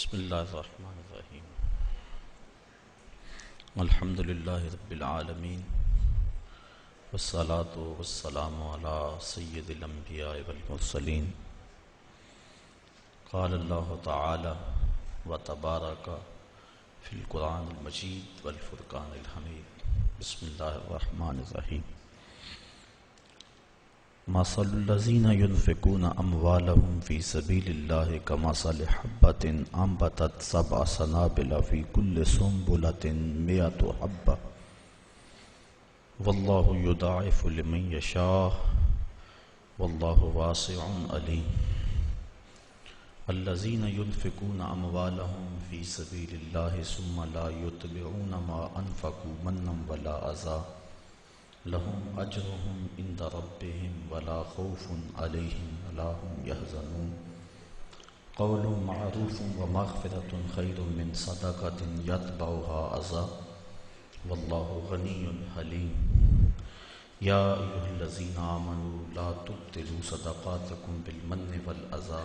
بسم اللہ الرحمن الرحیم الحمد للہ رب العالمین والصلاة والسلام علی سید الانبیاء والمرسلین قال اللہ تعالی وتبارک فی القرآن المجید والفرقان الحمید بسم اللہ الرحمن الرحیم مثل الذین ينفقون اموالهم فی سبیل اللہ کمثل حبۃ انبتت سبع سنابل فی کل سنبلۃ مئۃ حبۃ واللہ یضاعف لمن یشاء واللہ واسع علیم الذین ينفقون اموالهم فی سبیل اللہ ثم لا یتبعون ما انفقوا منا ولا اذى لهم اجرهم عند ربهم ولا خوف عليهم ولا هم يحزنون قول معروف ومغفرة خير من صدقة يتبعها أذى والله غني حليم يا أيها الذين آمنوا لا تبطلوا صدقاتكم بالمن والأذى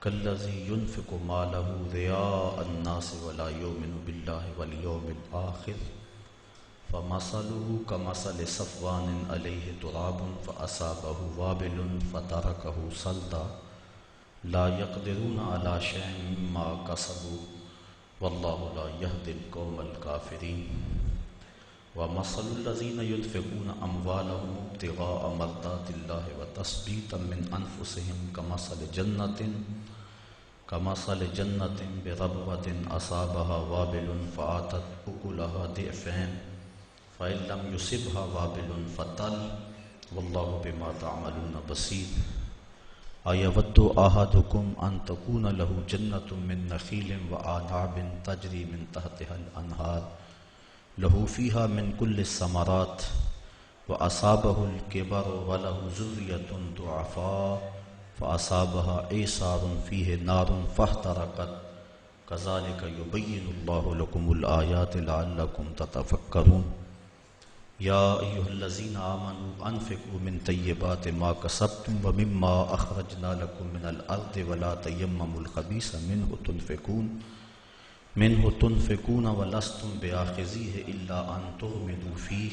كالذي ينفق ماله رياء الناس ولا يؤمن بالله واليوم الآخر فمثله كمثل صفوان عليه تراب فأصابه وابل فتركه صلدا لا يقدرون على شيء مما كسبوا والله لا يهدي القوم الكافرين ومثل الذين ينفقون أموالهم ابتغاء مرضات الله وتثبيتا من أنفسهم كمثل جنة بربوة أصابها وابل فآتت أكلها ضعفين فإن لم يصبها وابل فطل والله بما تعملون بصير أيود أحدكم أن تكون له جنة من نخيل وأعناب تجري من تحتها الأنهار له فيها من كل الثمرات وأصابه الكبر وله ذرية ضعفاء فأصابها إعصار فيه نار فاحترقت كذلك يبين الله لكم الآيات لعلكم تتفكرون يا أيها الذين آمنوا أنفقوا من طيبات ما كسبتم ومما أخرجنا لكم من الأرض ولا تيمموا الخبيث منه تنفقون ولستم بآخذيه إلا أن تغمضوا فيه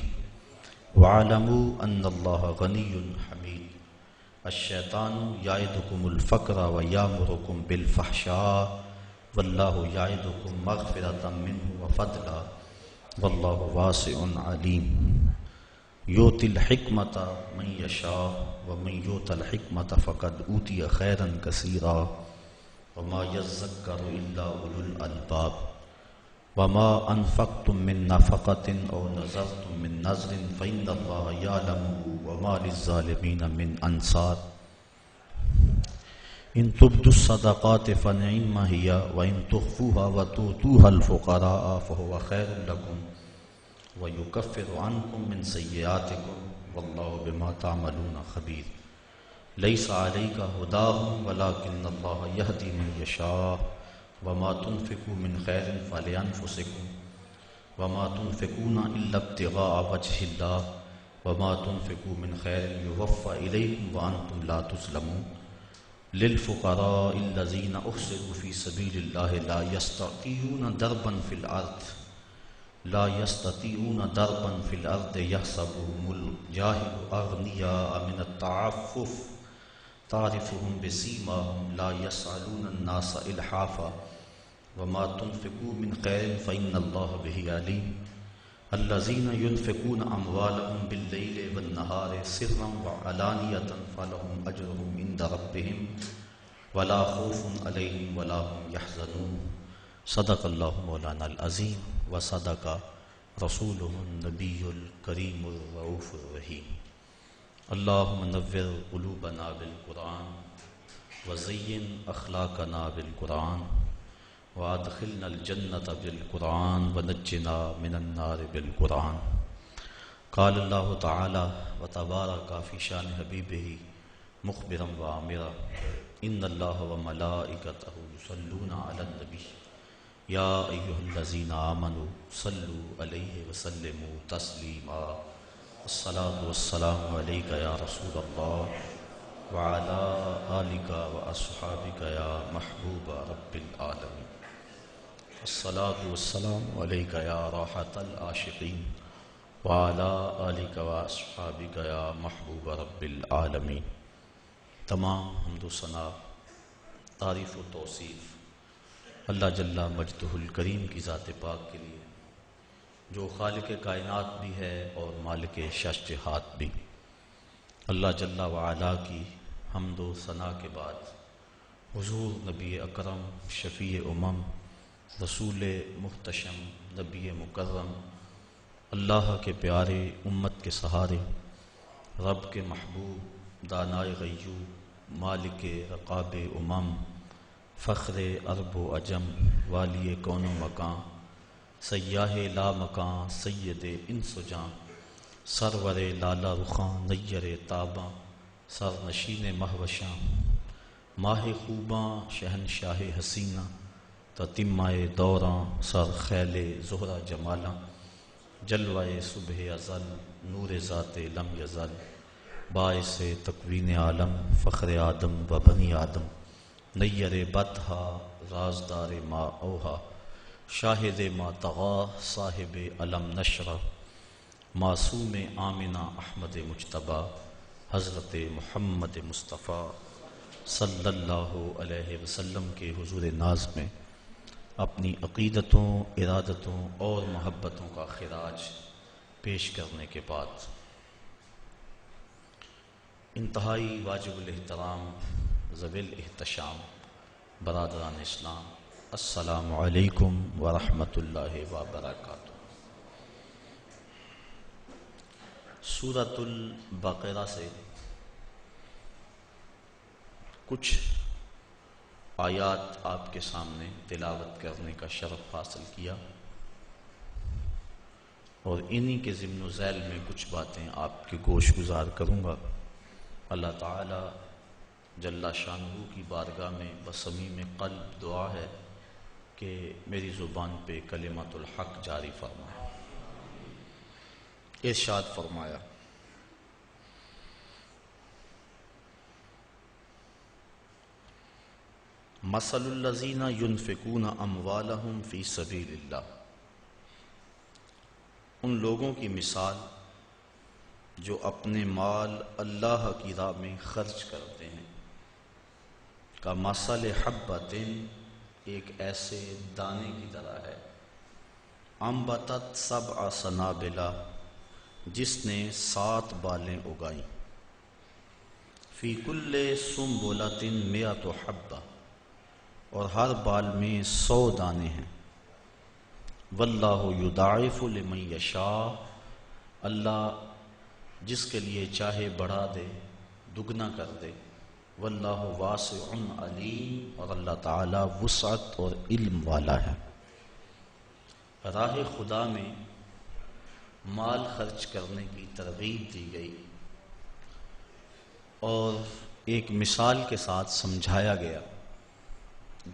واعلموا أن الله غني حميد الشيطان يعدكم الفقر ويأمركم بالفحشاء والله يعدكم مغفرة منه وفضلا والله واسع عليم يؤتي الحكمة من يشاء ومن يؤت الحكمة فقد أوتي خيرا كثيرا وما يذكر إلا أولو الألباب وما أنفقتم من نفقة أو نذرتم من نذر فإن الله يعلمه وما للظالمين من أنصار إن تبدوا الصدقات فنعم هي وإن تخفوها وتؤتوها الفقراء فهو خير لكم ويكفر عنكم من سيئاتكم والله بما تعملون خبير ليس عليك هداهم ولكن الله يهدي من يشاء وما تنفقوا من خير فلأنفسكم وما تنفقون إلا ابتغاء وجه الله وما تنفقوا من خير يوفى إليكم وأنتم لا تظلمون للفقراء الذين أحصروا في سبيل الله لا يستطيعون ضربا في الأرض يحسبهم الجاهل أغنياء من التعفف تعرفهم بسيماهم لا يسألون الناس إلحافا وما تنفقوا من خير فإن الله به عليم الذين ينفقون أموالهم بالليل والنهار سرا وعلانية فلهم أجرهم عند ربهم ولا خوف عليهم ولا هم يحزنون صدق الله مولانا العظيم وصدق رسوله النبي الكريم الرؤوف الرحيم اللهم نور قلوبنا بالقرآن وزين أخلاقنا بالقرآن وادخلنا الجنة بالقرآن ونجنا من النار بالقرآن قال الله تعالى وتبارك في شان حبيبه مخبرا وآمرا إن الله وملائكته يصلون على النبي يا أيها الذين آمنوا صلوا عليه وسلموا تسليما الصلاة والسلام عليك يا رسول الله وعلى آلك وأصحابك يا محبوب رب العالمين الصلاة والسلام عليك يا راحة العاشقين وعلى آلك وأصحابك يا محبوب رب العالمين۔ تمام حمد و ثنا، تعریف و توصیف اللہ جل مجدہ الکریم کی ذات پاک کے لیے، جو خالق کائنات بھی ہے اور مالک شش جہات بھی۔ اللہ جل وعلا کی حمد و ثنا کے بعد حضور نبی اکرم شفیع امم رسول محتشم نبی مکرم اللہ کے پیارے امت کے سہارے رب کے محبوب دانائے غیوب مالک رقاب امم فخر عرب و عجم والی کون و مکان سیاہ لا مکان سید انس و جاں سرور لالا رخاں نیر تاباں سر نشین مہوشاں ماہ خوباں شہنشاہ حسینہ تتمائے دوراں سر خیل زہرہ جمالاں جلوہ صبح ازل نور ذات لم یزل باعث تکوین عالم فخر آدم و بنی آدم نیر بطحا رازدار ما اوہا شاہد ما طغا صاحب علم نشرہ معصوم آمنہ احمد مجتبیٰ حضرت محمد مصطفیٰ صلی اللہ علیہ وسلم کے حضور ناز میں اپنی عقیدتوں ارادتوں اور محبتوں کا خراج پیش کرنے کے بعد انتہائی واجب الاحترام ذوی الاحتشام برادران اسلام، السلام علیکم ورحمۃ اللہ وبرکاتہ۔ سورۃ البقرہ سے کچھ آیات آپ کے سامنے تلاوت کرنے کا شرف حاصل کیا اور انہی کے ضمن و ذیل میں کچھ باتیں آپ کے گوش گزار کروں گا۔ اللہ تعالی جل شانہ کی بارگاہ میں بصمیم قلب دعا ہے کہ میری زبان پہ کلمۃ الحق جاری فرمائے۔ ارشاد فرمایا، مثل الذین ینفقون اموالہم فی سبیل اللہ، ان لوگوں کی مثال جو اپنے مال اللہ کی راہ میں خرچ کرتے ہیں، کا مثل حبۃ، ایک ایسے دانے کی طرح ہے، انبتت سبع سنابل، جس نے 7 بالیں اگائیں، فی کل سنبلۃ مئۃ حبہ، اور ہر بال میں 100 دانے ہیں، واللہ یضاعف لمن یشاء، اللہ جس کے لیے چاہے بڑھا دے دگنا کر دے، واللہ واسع علیم، اور اللہ تعالی وسعت اور علم والا ہے۔ راہ خدا میں مال خرچ کرنے کی ترغیب دی گئی اور ایک مثال کے ساتھ سمجھایا گیا،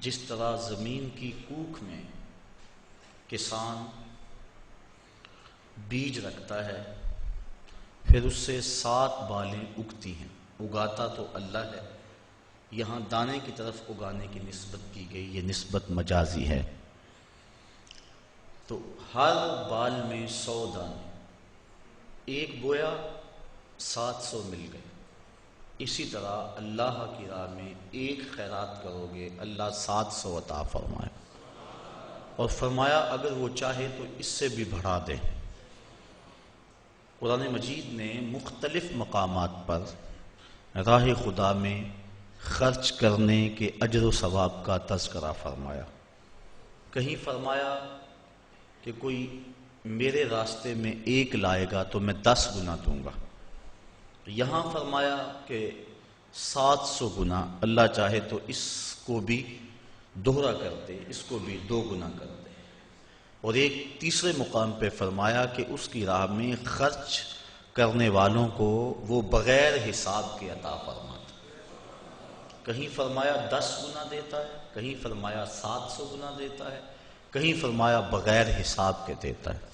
جس طرح زمین کی کوکھ میں کسان بیج رکھتا ہے، پھر اس سے 7 بالیں اگتی ہیں، اگاتا تو اللہ ہے، یہاں دانے کی طرف اگانے کی نسبت کی گئی، یہ نسبت مجازی ہے، تو ہر بال میں 100 دانے، ایک بویا 700 مل گئے۔ اسی طرح اللہ کی راہ میں ایک خیرات کرو گے، اللہ 700 عطا فرمائے، اور فرمایا اگر وہ چاہے تو اس سے بھی بڑھا دے۔ قرآن مجید نے مختلف مقامات پر راہ خدا میں خرچ کرنے کے اجر و ثواب کا تذکرہ فرمایا۔ کہیں فرمایا کہ کوئی میرے راستے میں 1 لائے گا تو میں 10 گنا دوں گا، یہاں فرمایا کہ 700 گنا، اللہ چاہے تو اس کو بھی دوہرا کر دے، اس کو بھی 2 گنا کر دے۔ اور ایک تیسرے مقام پہ فرمایا کہ اس کی راہ میں خرچ کرنے والوں کو وہ بغیر حساب کے عطا فرماتا، کہیں فرمایا 10 گنا دیتا ہے، کہیں فرمایا 700 گنا دیتا ہے، کہیں فرمایا بغیر حساب کے دیتا ہے۔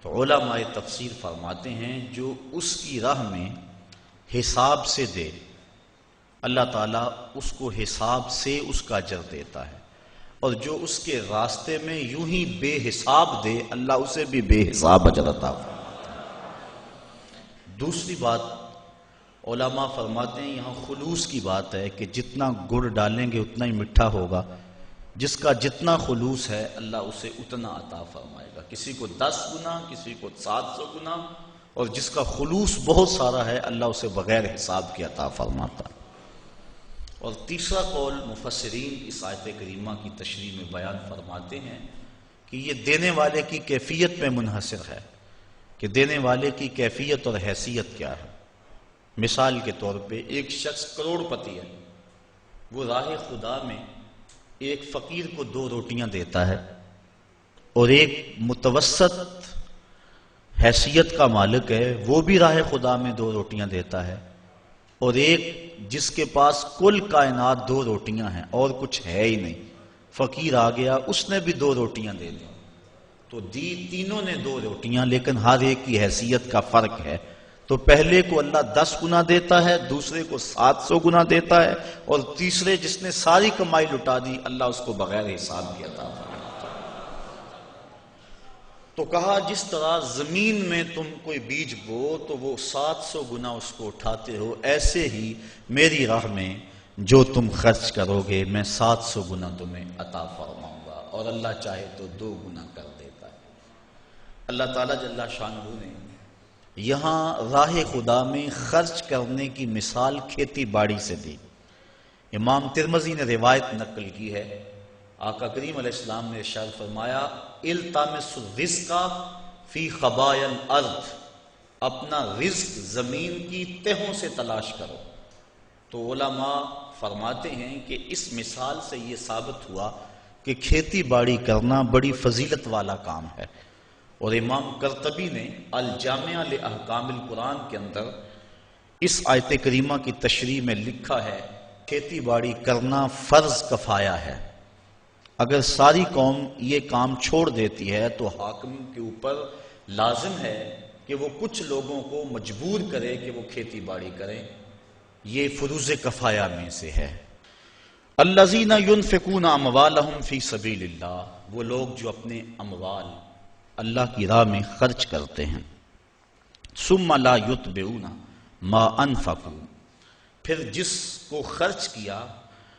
تو علماء تفسیر فرماتے ہیں جو اس کی راہ میں حساب سے دے اللہ تعالیٰ اس کو حساب سے اس کا اجر دیتا ہے، اور جو اس کے راستے میں یوں ہی بے حساب دے اللہ اسے بھی بے حساب اجر عطا فرماتا ہے۔ دوسری بات علماء فرماتے ہیں یہاں خلوص کی بات ہے کہ جتنا گڑ ڈالیں گے اتنا ہی میٹھا ہوگا، جس کا جتنا خلوص ہے اللہ اسے اتنا عطا فرمائے گا، کسی کو 10 گنا، کسی کو 700 گنا، اور جس کا خلوص بہت سارا ہے اللہ اسے بغیر حساب کے عطا فرماتا ہے۔ اور تیسرا قول مفسرین اس آیت کریمہ کی تشریح میں بیان فرماتے ہیں کہ یہ دینے والے کی کیفیت میں منحصر ہے کہ دینے والے کی کیفیت اور حیثیت کیا ہے۔ مثال کے طور پہ ایک شخص کروڑ پتی ہے، وہ راہ خدا میں ایک فقیر کو 2 روٹیاں دیتا ہے، اور ایک متوسط حیثیت کا مالک ہے وہ بھی راہ خدا میں 2 روٹیاں دیتا ہے، اور ایک جس کے پاس کل کائنات 2 روٹیاں ہیں اور کچھ ہے ہی نہیں، فقیر آ گیا اس نے بھی 2 روٹیاں دے دی، تو دی تینوں نے 2 روٹیاں، لیکن ہر ایک کی حیثیت کا فرق ہے۔ تو پہلے کو اللہ 10 گنا دیتا ہے، دوسرے کو 700 گنا دیتا ہے، اور تیسرے جس نے ساری کمائی لٹا دی اللہ اس کو بغیر حساب کے عطا فرماتا ہے۔ تو کہا جس طرح زمین میں تم کوئی بیج بو تو وہ 700 گنا اس کو اٹھاتے ہو، ایسے ہی میری راہ میں جو تم خرچ کرو گے میں 700 گنا تمہیں عطا فرماؤں گا، اور اللہ چاہے تو 2 گنا کر دیتا ہے۔ اللہ تعالیٰ جل شانہ نے یہاں راہ خدا میں خرچ کرنے کی مثال کھیتی باڑی سے دی۔ امام ترمذی نے روایت نقل کی ہے، آقا کریم علیہ السلام نے ارشاد فرمایا التمس الرزق فی خبایا الارض، اپنا رزق زمین کی تہوں سے تلاش کرو۔ تو علماء فرماتے ہیں کہ اس مثال سے یہ ثابت ہوا کہ کھیتی باڑی کرنا بڑی فضیلت والا کام ہے، اور امام قرطبی نے الجامع لاحکام القرآن کے اندر اس آیت کریمہ کی تشریح میں لکھا ہے کھیتی باڑی کرنا فرض کفایہ ہے، اگر ساری قوم یہ کام چھوڑ دیتی ہے تو حاکم کے اوپر لازم ہے کہ وہ کچھ لوگوں کو مجبور کرے کہ وہ کھیتی باڑی کریں، یہ فروض کفایہ میں سے ہے۔ الذین ینفقون اموالہم فی سبیل اللہ، وہ لوگ جو اپنے اموال اللہ کی راہ میں خرچ کرتے ہیں، ثم لا یتبعون ما انفقوا، پھر جس کو خرچ کیا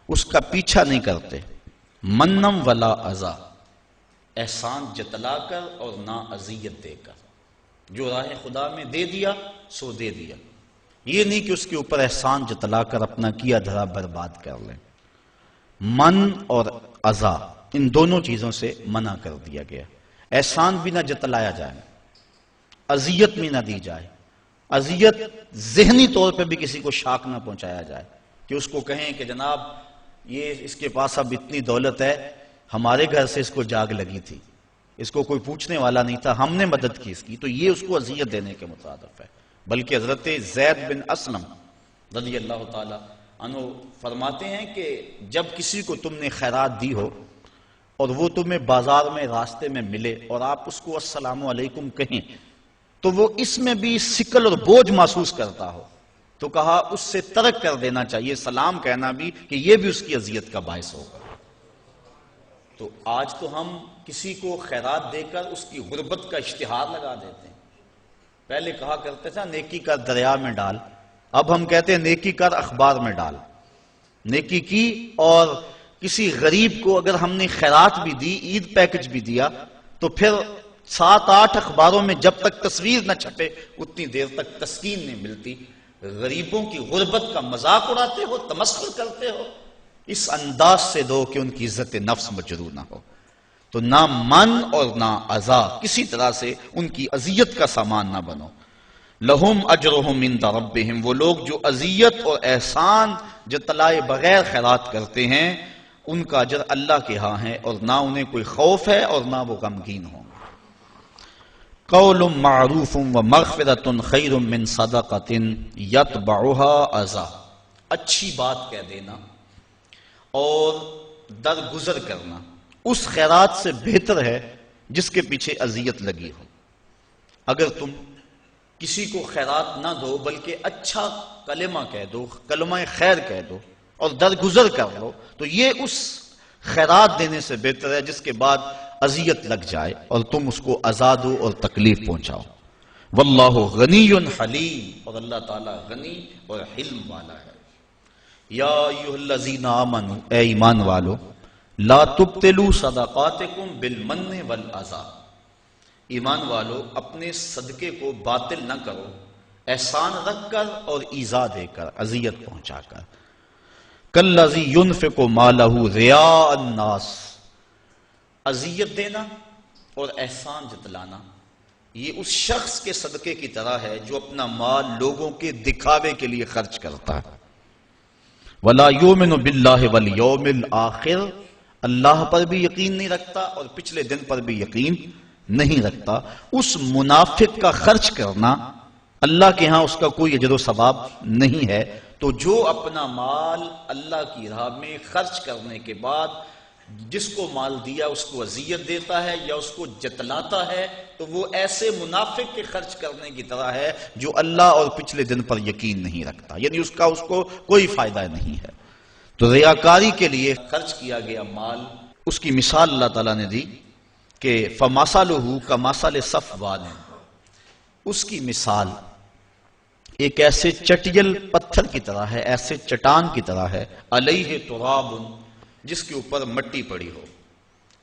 اس کا پیچھا نہیں کرتے، منم ولا اذا، احسان جتلا کر اور نہ اذیت دے کر، جو راہ خدا میں دے دیا سو دے دیا، یہ نہیں کہ اس کے اوپر احسان جتلا کر اپنا کیا دھرا برباد کر لیں۔ من اور اذا ان دونوں چیزوں سے منع کر دیا گیا، احسان بھی نہ جتلایا جائے، اذیت بھی نہ دی جائے، اذیت ذہنی طور پہ بھی کسی کو شاک نہ پہنچایا جائے کہ اس کو کہیں کہ جناب یہ اس کے پاس اب اتنی دولت ہے، ہمارے گھر سے اس کو جاگ لگی تھی، اس کو کوئی پوچھنے والا نہیں تھا، ہم نے مدد کی اس کی، تو یہ اس کو اذیت دینے کے مترادف ہے۔ بلکہ حضرت زید بن اسلم رضی اللہ تعالی عنہ فرماتے ہیں کہ جب کسی کو تم نے خیرات دی ہو اور وہ تمہیں بازار میں راستے میں ملے اور آپ اس کو السلام علیکم کہیں تو وہ اس میں بھی ثقل اور بوجھ محسوس کرتا ہو تو کہا اس سے ترک کر دینا چاہیے سلام کہنا بھی، کہ یہ بھی اس کی اذیت کا باعث ہوگا۔ تو آج تو ہم کسی کو خیرات دے کر اس کی غربت کا اشتہار لگا دیتے ہیں، پہلے کہا کرتے تھا نیکی کر دریا میں ڈال، اب ہم کہتے ہیں نیکی کر اخبار میں ڈال۔ نیکی کی اور کسی غریب کو اگر ہم نے خیرات بھی دی، عید پیکج بھی دیا، تو پھر 7-8 اخباروں میں جب تک تصویر نہ چھپے اتنی دیر تک تسکین نہیں ملتی۔ غریبوں کی غربت کا مذاق اڑاتے ہو، تمسخر کرتے ہو، اس انداز سے دو کہ ان کی عزت نفس مجروح نہ ہو۔ تو نہ من اور نہ اذا، کسی طرح سے ان کی اذیت کا سامان نہ بنو۔ لہم اجرہم عند ربہم، وہ لوگ جو اذیت اور احسان جتلائے بغیر خیرات کرتے ہیں ان کا اجر اللہ کے ہاں ہے، اور نہ انہیں کوئی خوف ہے اور نہ وہ غمگین ہوں۔ قول معروف ومغفرۃ خیر من صدقۃ یتبعها اذی، اچھی بات کہہ دینا اور درگزر کرنا اس خیرات سے بہتر ہے جس کے پیچھے اذیت لگی ہو۔ اگر تم کسی کو خیرات نہ دو بلکہ اچھا کلمہ کہہ دو، کلمہ خیر کہہ دو اور درگزر کر لو، تو یہ اس خیرات دینے سے بہتر ہے جس کے بعد اذیت لگ جائے اور تم اس کو اذا دو اور تکلیف پہنچاؤ۔ واللہ غنی حلیم، اور اللہ تعالیٰ غنی اور حلم والا ہے۔ یا ایھا الذین آمنوا، اے ایمان والو، لا تبطلوا صدقاتکم بالمن والاذی، ایمان والو اپنے صدقے کو باطل نہ کرو احسان رکھ کر اور ایذا دے کر، اذیت پہنچا کر۔ کالذی ینفق مالہ رئاء الناس، اذیت دینا اور احسان جتلانا یہ اس شخص کے صدقے کی طرح ہے جو اپنا مال لوگوں کے دکھاوے کے لیے خرچ کرتا ہے۔ وَلَا يُؤْمِنُ بِاللَّهِ وَالْيَوْمِ الْآخِرِ، اللہ پر بھی یقین نہیں رکھتا اور پچھلے دن پر بھی یقین نہیں رکھتا۔ اس منافق کا خرچ کرنا اللہ کے ہاں اس کا کوئی اجر و ثواب نہیں ہے۔ تو جو اپنا مال اللہ کی راہ میں خرچ کرنے کے بعد جس کو مال دیا اس کو اذیت دیتا ہے یا اس کو جتلاتا ہے، تو وہ ایسے منافق کے خرچ کرنے کی طرح ہے جو اللہ اور پچھلے دن پر یقین نہیں رکھتا، یعنی اس کو کوئی فائدہ نہیں ہے۔ تو ریاکاری کے لیے خرچ کیا گیا مال، اس کی مثال اللہ تعالیٰ نے دی کہ فَمَثَلُهُ كَمَثَلِ صَفْوَانٍ، اس کی مثال ایک ایسے چٹیل پتھر کی طرح ہے، ایسے چٹان کی طرح ہے، علیہ تراب، جس کے اوپر مٹی پڑی ہو،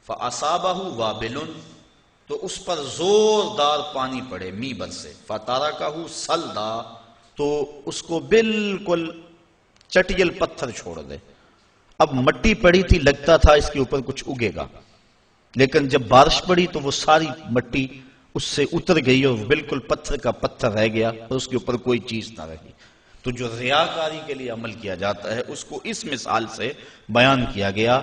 فَأَصَابَهُ وَابِلٌ، تو اس پر زوردار پانی پڑے، می برسے، فَتَرَكَهُ صَلْدًا، تو اس کو بالکل چٹیل پتھر چھوڑ دے۔ اب مٹی پڑی تھی، لگتا تھا اس کے اوپر کچھ اگے گا، لیکن جب بارش پڑی تو وہ ساری مٹی اس سے اتر گئی اور بالکل پتھر کا پتھر رہ گیا اور اس کے اوپر کوئی چیز نہ رہی۔ تو جو ریاکاری کے لیے عمل کیا جاتا ہے اس کو اس مثال سے بیان کیا گیا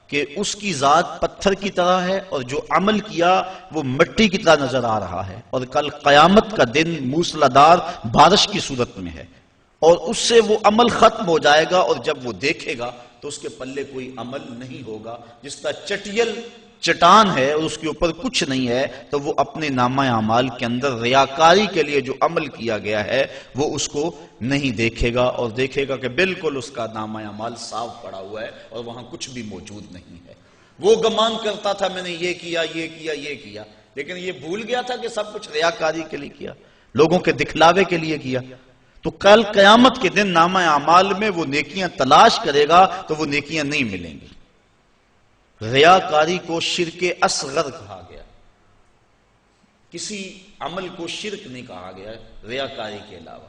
کہ اس کی ذات پتھر کی طرح ہے اور جو عمل کیا وہ مٹی کی طرح نظر آ رہا ہے، اور کل قیامت کا دن موسلادھار بارش کی صورت میں ہے، اور اس سے وہ عمل ختم ہو جائے گا، اور جب وہ دیکھے گا تو اس کے پلے کوئی عمل نہیں ہوگا۔ جس طرح چٹیل چٹان ہے اور اس کے اوپر کچھ نہیں ہے، تو وہ اپنے نامہ اعمال کے اندر ریاکاری کے لیے جو عمل کیا گیا ہے وہ اس کو نہیں دیکھے گا، اور دیکھے گا کہ بالکل اس کا نامہ اعمال صاف پڑا ہوا ہے اور وہاں کچھ بھی موجود نہیں ہے۔ وہ گمان کرتا تھا میں نے یہ کیا یہ کیا یہ کیا، لیکن یہ بھول گیا تھا کہ سب کچھ ریاکاری کے لیے کیا، لوگوں کے دکھلاوے کے لیے کیا۔ تو کل قیامت کے دن نامہ اعمال میں وہ نیکیاں تلاش کرے گا تو وہ نیکیاں نہیں ملیں گی۔ ریاکاری کو شرک اصغر کہا گیا، کسی عمل کو شرک نہیں کہا گیا ریاکاری کے علاوہ،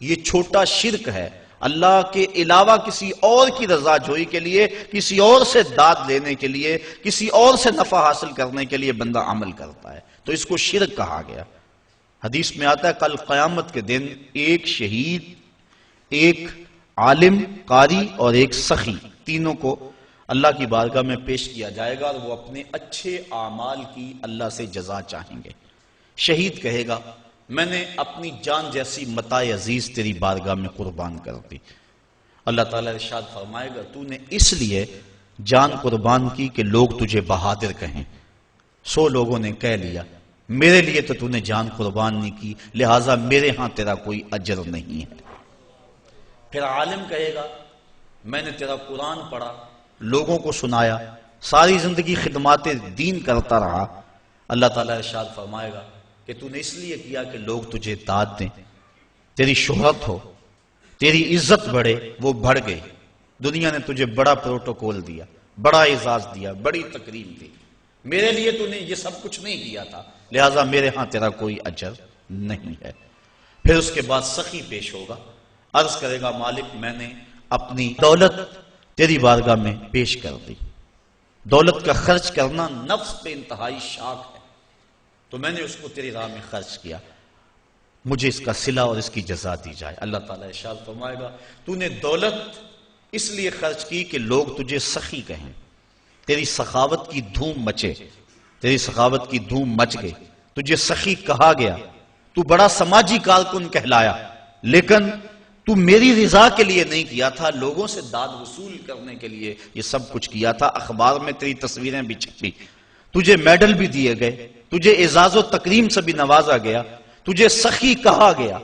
یہ چھوٹا شرک ہے۔ اللہ کے علاوہ کسی اور کی رضا جوئی کے لیے، کسی اور سے داد لینے کے لیے، کسی اور سے نفع حاصل کرنے کے لیے بندہ عمل کرتا ہے، تو اس کو شرک کہا گیا۔ حدیث میں آتا ہے کل قیامت کے دن ایک شہید، ایک عالم قاری اور ایک سخی، تینوں کو اللہ کی بارگاہ میں پیش کیا جائے گا اور وہ اپنے اچھے اعمال کی اللہ سے جزا چاہیں گے۔ شہید کہے گا میں نے اپنی جان جیسی متاع عزیز تیری بارگاہ میں قربان کر دی۔ اللہ تعالیٰ ارشاد فرمائے گا تو نے اس لیے جان قربان کی کہ لوگ تجھے بہادر کہیں، 100 لوگوں نے کہہ لیا میرے لیے تو نے جان قربان نہیں کی، لہٰذا میرے ہاں تیرا کوئی اجر نہیں ہے۔ پھر عالم کہے گا میں نے تیرا قرآن پڑھا، لوگوں کو سنایا، ساری زندگی خدمات دین کرتا رہا۔ اللہ تعالیٰ ارشاد فرمائے گا کہ تو نے اس لیے کیا کہ لوگ تجھے داد دیں، تیری شہرت ہو، تیری عزت بڑھے، وہ بڑھ گئی۔ دنیا نے تجھے بڑا پروٹوکول دیا، بڑا اعزاز دیا، بڑی تکریم دی، میرے لیے تو نے یہ سب کچھ نہیں کیا تھا، لہٰذا میرے ہاں تیرا کوئی اجر نہیں ہے۔ پھر اس کے بعد سخی پیش ہوگا، عرض کرے گا مالک میں نے اپنی دولت تیری بارگاہ میں پیش کر دی، دولت کا خرچ کرنا نفس پہ انتہائی شاق ہے، تو میں نے اس کو تیری راہ میں خرچ کیا، مجھے اس کا صلہ اور اس کی جزا دی جائے۔ اللہ تعالیٰ ارشاد فرمائے گا تو نے دولت اس لیے خرچ کی کہ لوگ تجھے سخی کہیں، تیری سخاوت کی دھوم مچے، تیری سخاوت کی دھوم مچ گئی، تجھے سخی کہا گیا، تو بڑا سماجی کارکن کہلایا، لیکن تو میری رضا کے لیے نہیں کیا تھا، لوگوں سے داد وصول کرنے کے لیے یہ سب کچھ کیا تھا۔ اخبار میں تیری تصویریں بھی چھپی، تجھے میڈل بھی دیے گئے، تجھے اعزاز و تکریم سے بھی نوازا گیا، تجھے سخی کہا گیا،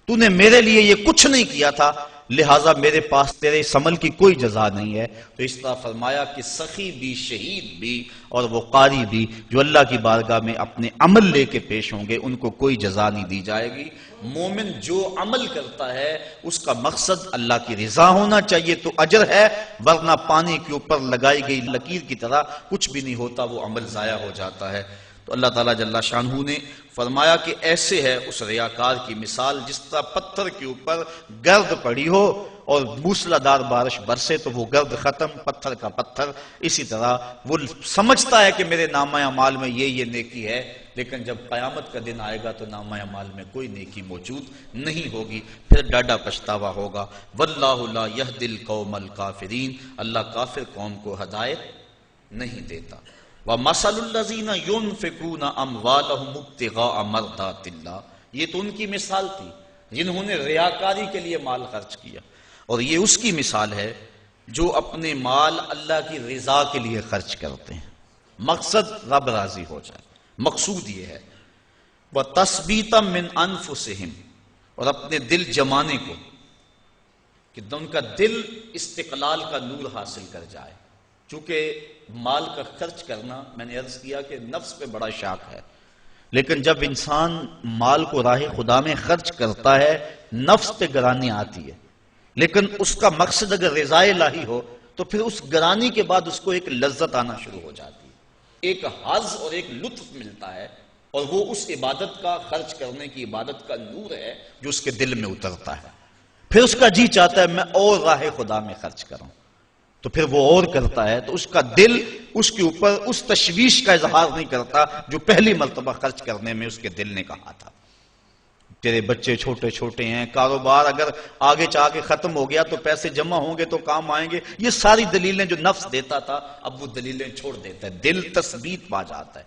تو نے میرے لیے یہ کچھ نہیں کیا تھا، لہٰذا میرے پاس تیرے اس عمل کی کوئی جزا نہیں ہے۔ تو اس طرح فرمایا کہ سخی بھی، شہید بھی، اور وہ قاری بھی جو اللہ کی بارگاہ میں اپنے عمل لے کے پیش ہوں گے، ان کو کوئی جزا نہیں دی جائے گی۔ مومن جو عمل کرتا ہے اس کا مقصد اللہ کی رضا ہونا چاہیے تو اجر ہے، ورنہ پانی کے اوپر لگائی گئی لکیر کی طرح کچھ بھی نہیں ہوتا، وہ عمل ضائع ہو جاتا ہے۔ تو اللہ تعالیٰ جل شانہ نے فرمایا کہ ایسے ہے اس ریاکار کی مثال جس طرح پتھر کے اوپر گرد پڑی ہو اور موسلادھار بارش برسے تو وہ گرد ختم، پتھر کا پتھر۔ اسی طرح وہ سمجھتا ہے کہ میرے نامہ اعمال میں یہ نیکی ہے، لیکن جب قیامت کا دن آئے گا تو نامہ اعمال میں کوئی نیکی موجود نہیں ہوگی، پھر ڈاڈا پچھتاوا ہوگا۔ واللہ لا یہدی القوم الکافرین، اللہ کافر قوم کو ہدایت نہیں دیتا۔ وَمَثَلُ الَّذِينَ يُنْفِقُونَ أَمْوَالَهُمُ ابْتِغَاءَ مَرْضَاتِ اللَّهِ، یہ تو ان کی مثال تھی جنہوں نے ریاکاری کے لیے مال خرچ کیا، اور یہ اس کی مثال ہے جو اپنے مال اللہ کی رضا کے لیے خرچ کرتے ہیں، مقصد رب راضی ہو جائے، مقصود یہ ہے۔ وَتَثْبِيتًا مِّنْ أَنفُسِهِمْ، اور اپنے دل جمانے کو کہ ان کا دل استقلال کا نور حاصل کر جائے، چونکہ مال کا خرچ کرنا میں نے عرض کیا کہ نفس پہ بڑا شاق ہے، لیکن جب انسان مال کو راہ خدا میں خرچ کرتا ہے نفس پہ گرانی آتی ہے، لیکن اس کا مقصد اگر رضا الہی ہو تو پھر اس گرانی کے بعد اس کو ایک لذت آنا شروع ہو جاتی ہے، ایک حظ اور ایک لطف ملتا ہے، اور وہ اس عبادت کا، خرچ کرنے کی عبادت کا نور ہے جو اس کے دل میں اترتا ہے۔ پھر اس کا جی چاہتا ہے میں اور راہ خدا میں خرچ کروں، تو پھر وہ اور کرتا ہے، تو اس کا دل اس کے اوپر اس تشویش کا اظہار نہیں کرتا جو پہلی مرتبہ خرچ کرنے میں اس کے دل نے کہا تھا۔ تیرے بچے چھوٹے چھوٹے ہیں، کاروبار اگر آگے چاہ کے ختم ہو گیا تو پیسے جمع ہوں گے تو کام آئیں گے، یہ ساری دلیلیں جو نفس دیتا تھا اب وہ دلیلیں چھوڑ دیتا ہے، دل تثبیت پا جاتا ہے،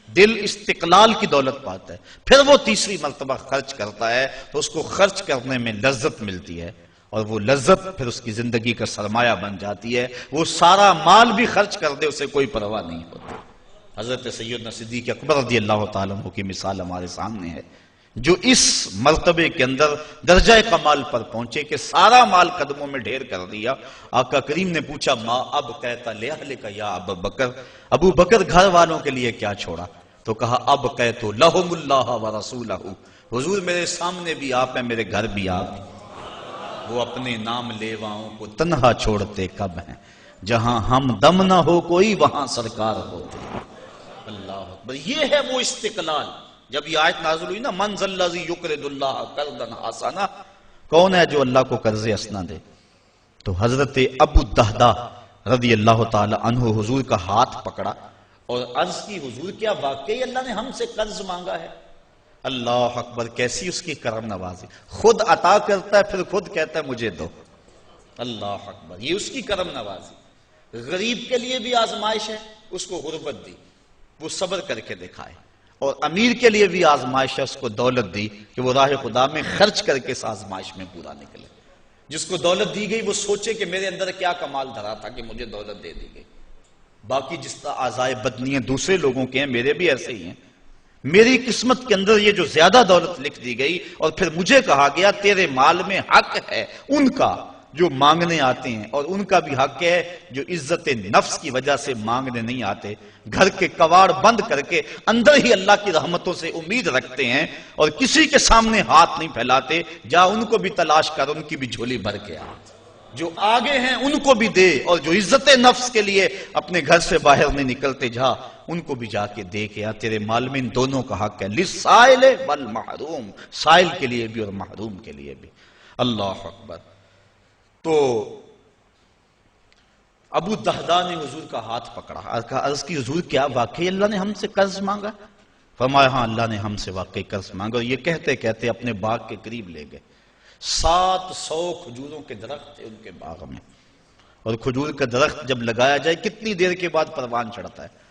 دل استقلال کی دولت پاتا ہے، پھر وہ تیسری مرتبہ خرچ کرتا ہے تو اس کو خرچ کرنے میں لذت ملتی ہے، اور وہ لذت پھر اس کی زندگی کا سرمایہ بن جاتی ہے، وہ سارا مال بھی خرچ کر دے اسے کوئی پرواہ نہیں ہوتی۔ حضرت سیدنا صدیق اکبر رضی اللہ تعالیٰ عنہ کی مثال ہمارے سامنے ہے، جو اس مرتبے کے اندر درجہ کمال پر پہنچے کہ سارا مال قدموں میں ڈھیر کر دیا۔ آقا کریم نے پوچھا ما اب کہتا لأہلک یا ابو بکر، ابو بکر گھر والوں کے لیے کیا چھوڑا؟ تو کہا اب کہتو لہم اللہ ورسولہ، حضور میرے سامنے بھی آپ ہیں، میرے گھر بھی آپ ہیں، وہ اپنے نام لیواؤں کو تنہا چھوڑتے کب ہیں، جہاں ہم دم نہ ہو کوئی وہاں سرکار ہوتے۔ اللہ اکبر، یہ ہے وہ استقلال۔ جب یہ آیت نازل ہوئی نا من ذا الذی یقرض اللہ قرضا حسنا، کون ہے جو اللہ کو قرض حسنا دے؟ تو حضرت ابو الدہداء رضی اللہ تعالی عنہ حضور کا ہاتھ پکڑا اور عرض کی حضور کیا واقعی اللہ نے ہم سے قرض مانگا ہے؟ اللہ اکبر، کیسی اس کی کرم نوازی، خود عطا کرتا ہے پھر خود کہتا ہے مجھے دو۔ اللہ اکبر، یہ اس کی کرم نوازی۔ غریب کے لیے بھی آزمائش ہے، اس کو غربت دی، وہ صبر کر کے دکھائے، اور امیر کے لیے بھی آزمائش ہے، اس کو دولت دی کہ وہ راہ خدا میں خرچ کر کے اس آزمائش میں پورا نکلے۔ جس کو دولت دی گئی وہ سوچے کہ میرے اندر کیا کمال دھرا تھا کہ مجھے دولت دے دی گئی۔ باقی جس طرح اعضائے بدنی دوسرے لوگوں کے ہیں، میرے بھی ایسے ہی ہیں، میری قسمت کے اندر یہ جو زیادہ دولت لکھ دی گئی، اور پھر مجھے کہا گیا تیرے مال میں حق ہے ان کا جو مانگنے آتے ہیں، اور ان کا بھی حق ہے جو عزت نفس کی وجہ سے مانگنے نہیں آتے، گھر کے کواڑ بند کر کے اندر ہی اللہ کی رحمتوں سے امید رکھتے ہیں اور کسی کے سامنے ہاتھ نہیں پھیلاتے، جا ان کو بھی تلاش کر، ان کی بھی جھولی بھر کے آ، جو آگے ہیں ان کو بھی دے، اور جو عزت نفس کے لیے اپنے گھر سے باہر نہیں نکلتے جا ان کو بھی جا کے دے کے آ، تیرے مال میں ان دونوں کا حق ہے، للسائل والمحروم، سائل کے لیے بھی اور محروم کے لیے بھی۔ اللہ اکبر۔ تو ابو الدہداء نے حضور کا ہاتھ پکڑا، عرض کی حضور کیا واقعی اللہ نے ہم سے قرض مانگا؟ فرمایا ہاں اللہ نے ہم سے واقعی قرض مانگا، اور یہ کہتے کہتے اپنے باغ کے قریب لے گئے۔ 700 کھجوروں کے درخت تھے ان کے باغ میں، اور کھجور کا درخت جب لگایا جائے کتنی دیر کے بعد پروان چڑھتا ہے،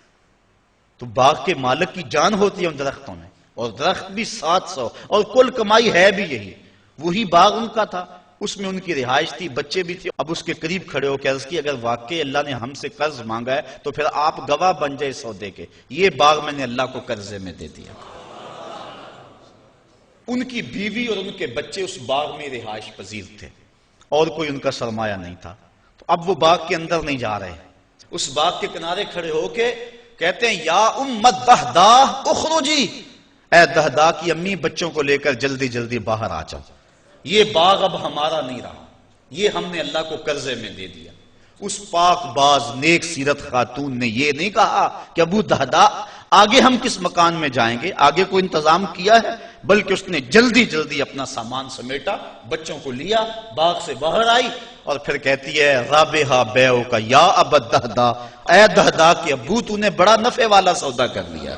تو باغ کے مالک کی جان ہوتی ہے ان درختوں میں، اور درخت بھی 700، اور کل کمائی ہے بھی یہی، وہی باغ ان کا تھا، اس میں ان کی رہائش تھی، بچے بھی تھے۔ اب اس کے قریب کھڑے ہو کے عرض کی اگر واقعی اللہ نے ہم سے قرض مانگا ہے تو پھر آپ گواہ بن جائے سودے کے، یہ باغ میں نے اللہ کو قرضے میں دے دیا۔ ان کی بیوی اور ان کے بچے اس باغ میں رہائش پذیر تھے اور کوئی ان کا سرمایہ نہیں تھا. تو اب وہ باغ کے اندر نہیں جا رہے، اس باغ کے کنارے کھڑے ہو کے کہتے ہیں یا ام الدہدا اخرجی، اے دہدا کی امی بچوں کو لے کر جلدی جلدی باہر آ جاؤ، یہ باغ اب ہمارا نہیں رہا، یہ ہم نے اللہ کو قرضے میں دے دیا. اس پاک باز نیک سیرت خاتون نے یہ نہیں کہا کہ ابو دہدا آگے ہم کس مکان میں جائیں گے، آگے کوئی انتظام کیا ہے، بلکہ اس نے جلدی جلدی اپنا سامان سمیٹا، بچوں کو لیا، باغ سے باہر آئی اور پھر کہتی ہے رابحہ بیعو کا یا ابا دہدا، اے دہدا کہ ابو تو نے بڑا نفع والا سودا کر لیا،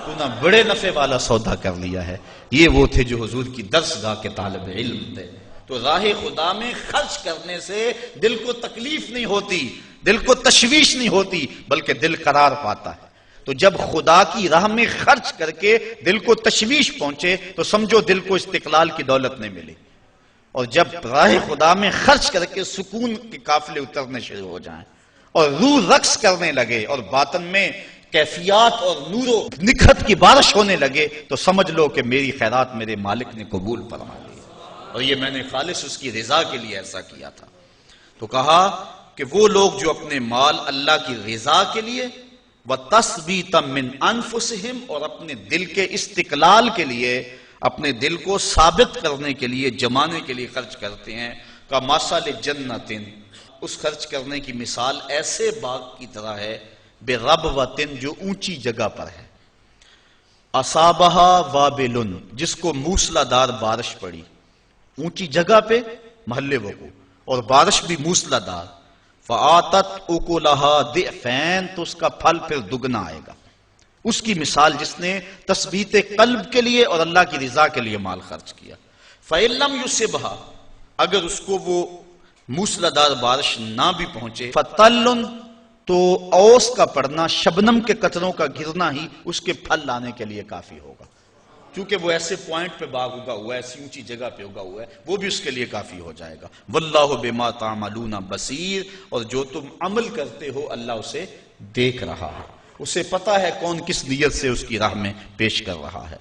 تو نے بڑے نفع والا سودا کر لیا ہے. یہ وہ تھے جو حضور کی درسگاہ کے طالب علم تھے. تو راہ خدا میں خرچ کرنے سے دل کو تکلیف نہیں ہوتی، دل کو تشویش نہیں ہوتی، بلکہ دل قرار پاتا ہے. تو جب خدا کی راہ میں خرچ کر کے دل کو تشویش پہنچے تو سمجھو دل کو استقلال کی دولت نہیں ملی. اور جب راہ خدا میں خرچ کر کے سکون کے قافلے اترنے شروع ہو جائیں اور روح رقص کرنے لگے اور باطن میں کیفیات اور نور و نکھت کی بارش ہونے لگے تو سمجھ لو کہ میری خیرات میرے مالک نے قبول فرما لی اور یہ میں نے خالص اس کی رضا کے لیے ایسا کیا تھا. تو کہا کہ وہ لوگ جو اپنے مال اللہ کی رضا کے لیے وَتَثْبِيتًا مِّنْ أَنفُسِهِمْ اور اپنے دل کے استقلال کے لیے، اپنے دل کو ثابت کرنے کے لیے، جمانے کے لیے خرچ کرتے ہیں، کَمَثَلِ جَنَّةٍ، اس خرچ کرنے کی مثال ایسے باغ کی طرح ہے بِرَبْوَةٍ جو اونچی جگہ پر ہے، أَصَابَهَا وَابِلٌ جس کو موسلا دار بارش پڑی، اونچی جگہ پہ محلے وقوع اور بارش بھی موسلا دار، فَآتَتْ أُكُلَهَا ضِعْفَيْنِ تو اس کا پھل پھر دگنا آئے گا. اس کی مثال جس نے تثبیت قلب کے لیے اور اللہ کی رضا کے لیے مال خرچ کیا. فَإِن لَّمْ يُصِبْهَا اگر اس کو وہ موسلادھار بارش نہ بھی پہنچے، فَطَلٌ تو اوس کا پڑنا، شبنم کے قطروں کا گرنا ہی اس کے پھل لانے کے لیے کافی ہوگا. کیونکہ وہ ایسے پوائنٹ پہ باغ اگا ہوا ہے، ایسی اونچی جگہ پہ اگا ہوا ہے، وہ بھی اس کے لیے کافی ہو جائے گا. واللہ بما تعملون بصیر اور جو تم عمل کرتے ہو اللہ اسے دیکھ رہا ہے، اسے پتا ہے کون کس نیت سے اس کی راہ میں پیش کر رہا ہے.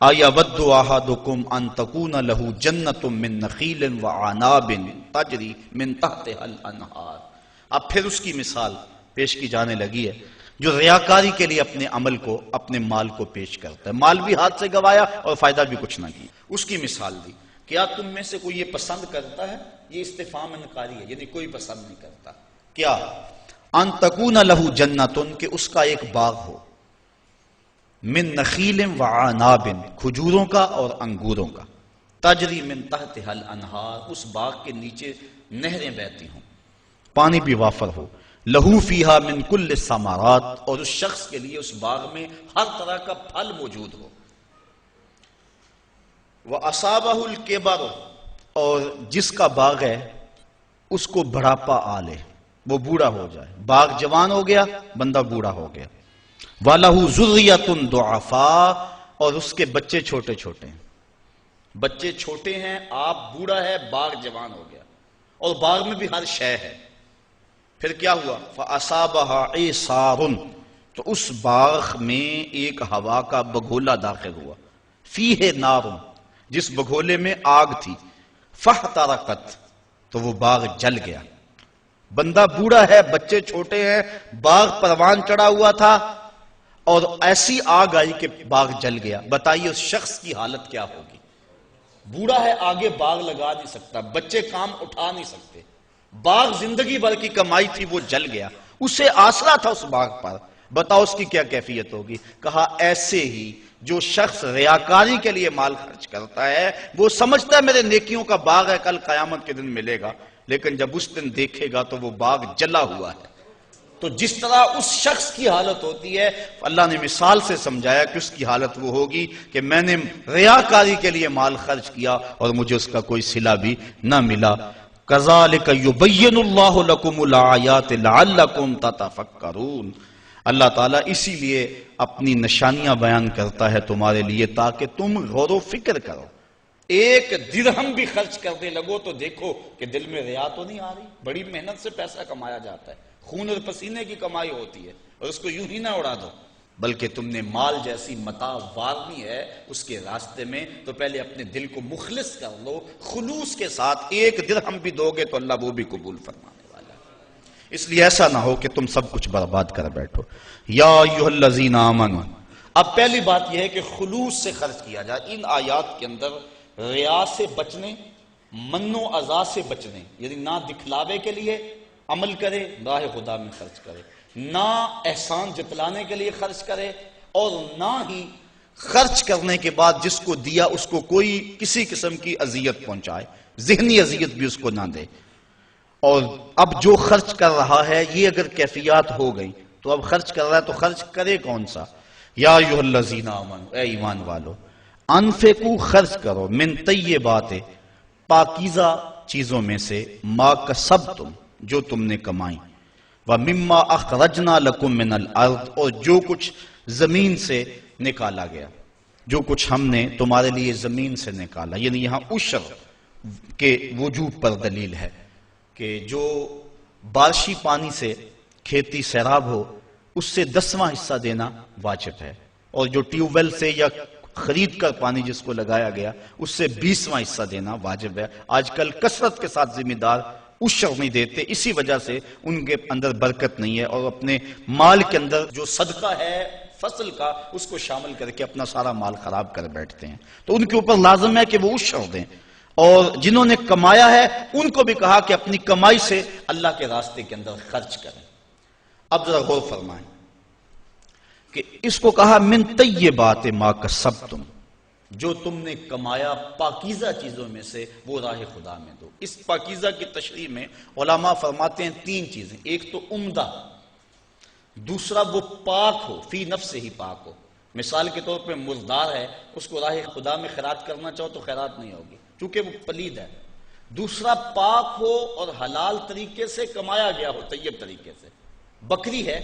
آیا ود احدکم ان تکون له جنۃ من نخیل وعناب تجری من تحتها الانہار. اب پھر اس کی مثال پیش کی جانے لگی ہے جو ریاکاری کے لیے اپنے عمل کو، اپنے مال کو پیش کرتا ہے، مال بھی ہاتھ سے گوایا اور فائدہ بھی کچھ نہ کیا. اس کی مثال دی، کیا تم میں سے کوئی یہ پسند کرتا ہے؟ یہ استفہام انکاری ہے، یعنی کوئی پسند نہیں کرتا. کیا ان تکون لہ جنۃ کہ اس کا ایک باغ ہو، من نخیل وعناب کھجوروں کا اور انگوروں کا، تجری من تحتها الانہار اس باغ کے نیچے نہریں بہتی ہوں، پانی بھی وافر ہو، لہو فیہا من کل الثمرات اور اس شخص کے لیے اس باغ میں ہر طرح کا پھل موجود ہو، وَأَصَابَهُ الْكِبَرُ اور جس کا باغ ہے اس کو بڑھاپا آ لے، وہ بوڑھا ہو جائے، باغ جوان ہو گیا بندہ بوڑھا ہو گیا، وَلَهُ ذُرِّيَّةٌ ضُعَفَاء اور اس کے بچے چھوٹے چھوٹے ہیں، بچے چھوٹے ہیں، آپ بوڑھا ہے، باغ جوان ہو گیا اور باغ میں بھی ہر شے ہے. پھر کیا ہوا؟ فَأَصَابَهَا عِصَارٌ تو اس باغ میں ایک ہوا کا بگھولا داخل ہوا، فیہ نار جس بگھولے میں آگ تھی، فاحترقت تو وہ باغ جل گیا. بندہ بوڑھا ہے، بچے چھوٹے ہیں، باغ پروان چڑھا ہوا تھا اور ایسی آگ آئی کہ باغ جل گیا. بتائیے اس شخص کی حالت کیا ہوگی؟ بوڑھا ہے، آگے باغ لگا نہیں سکتا، بچے کام اٹھا نہیں سکتے، باغ زندگی بھر کی کمائی تھی وہ جل گیا، اسے آسرا تھا اس باغ پر. بتاؤ اس کی کیا کیفیت ہوگی؟ کہا ایسے ہی جو شخص ریاکاری کے لیے مال خرچ کرتا ہے وہ سمجھتا ہے میرے نیکیوں کا باغ ہے، کل قیامت کے دن ملے گا، لیکن جب اس دن دیکھے گا تو وہ باغ جلا ہوا ہے. تو جس طرح اس شخص کی حالت ہوتی ہے اللہ نے مثال سے سمجھایا کہ اس کی حالت وہ ہوگی کہ میں نے ریاکاری کے لیے مال خرچ کیا اور مجھے اس کا کوئی صلہ بھی نہ ملا. کذالک یبین اللہ لکم الآیات لعلکم تتفکرون. اللہ تعالیٰ اسی لیے اپنی نشانیاں بیان کرتا ہے تمہارے لیے تاکہ تم غور و فکر کرو. ایک درہم بھی خرچ کرنے لگو تو دیکھو کہ دل میں ریا تو نہیں آ رہی. بڑی محنت سے پیسہ کمایا جاتا ہے، خون اور پسینے کی کمائی ہوتی ہے اور اس کو یوں ہی نہ اڑا دو. بلکہ تم نے مال جیسی متاع وارنی ہے اس کے راستے میں، تو پہلے اپنے دل کو مخلص کر لو، خلوص کے ساتھ 1 درہم بھی دو گے تو اللہ وہ بھی قبول فرمانے والا ہے۔ اس لیے ایسا نہ ہو کہ تم سب کچھ برباد کر بیٹھو۔ یا ایھا الذین آمنوا، اب پہلی بات یہ ہے کہ خلوص سے خرچ کیا جائے۔ ان آیات کے اندر ریا سے بچنے، من و اذا سے بچنے، یعنی نہ دکھلاوے کے لیے عمل کرے، راہ خدا میں خرچ کرے، نہ احسان جتلانے کے لیے خرچ کرے، اور نہ ہی خرچ کرنے کے بعد جس کو دیا اس کو کوئی کسی قسم کی اذیت پہنچائے، ذہنی اذیت بھی اس کو نہ دے۔ اور اب جو خرچ کر رہا ہے یہ اگر کیفیات ہو گئی تو اب خرچ کر رہا ہے تو خرچ کرے کون سا؟ یا ایھا الذین آمنوا، اے ایمان والو، انفقوا خرچ کرو، من طیبات پاکیزہ چیزوں میں سے، ما کسبتم جو تم نے کمائی، وَمِمَّا أَخْرَجْنَا لَكُم مِّنَ الْأَرْضِ اور جو کچھ زمین سے نکالا گیا، جو کچھ ہم نے تمہارے لیے زمین سے نکالا، یعنی یہاں عشر کے وجوب پر دلیل ہے کہ جو بارشی پانی سے کھیتی سیراب ہو اس سے 10واں حصہ دینا واجب ہے، اور جو ٹیوب ویل سے یا خرید کر پانی جس کو لگایا گیا اس سے 20واں حصہ دینا واجب ہے۔ آج کل کثرت کے ساتھ ذمہ دار عشر نہیں دیتے، اسی وجہ سے ان کے اندر برکت نہیں ہے، اور اپنے مال کے اندر جو صدقہ ہے فصل کا اس کو شامل کر کے اپنا سارا مال خراب کر بیٹھتے ہیں۔ تو ان کے اوپر لازم ہے کہ وہ عشر دیں، اور جنہوں نے کمایا ہے ان کو بھی کہا کہ اپنی کمائی سے اللہ کے راستے کے اندر خرچ کریں۔ اب ذرا غور فرمائیں کہ اس کو کہا من طیبات ما کسبتم، جو تم نے کمایا پاکیزہ چیزوں میں سے وہ راہ خدا میں دو۔ اس پاکیزہ کی تشریح میں علماء فرماتے ہیں 3 چیزیں، ایک تو عمدہ، دوسرا وہ پاک ہو، فی نفس ہی پاک ہو، مثال کے طور پہ مردار ہے، اس کو راہ خدا میں خیرات کرنا چاہو تو خیرات نہیں ہوگی چونکہ وہ پلید ہے۔ دوسرا پاک ہو اور حلال طریقے سے کمایا گیا ہو، طیب طریقے سے۔ بکری ہے،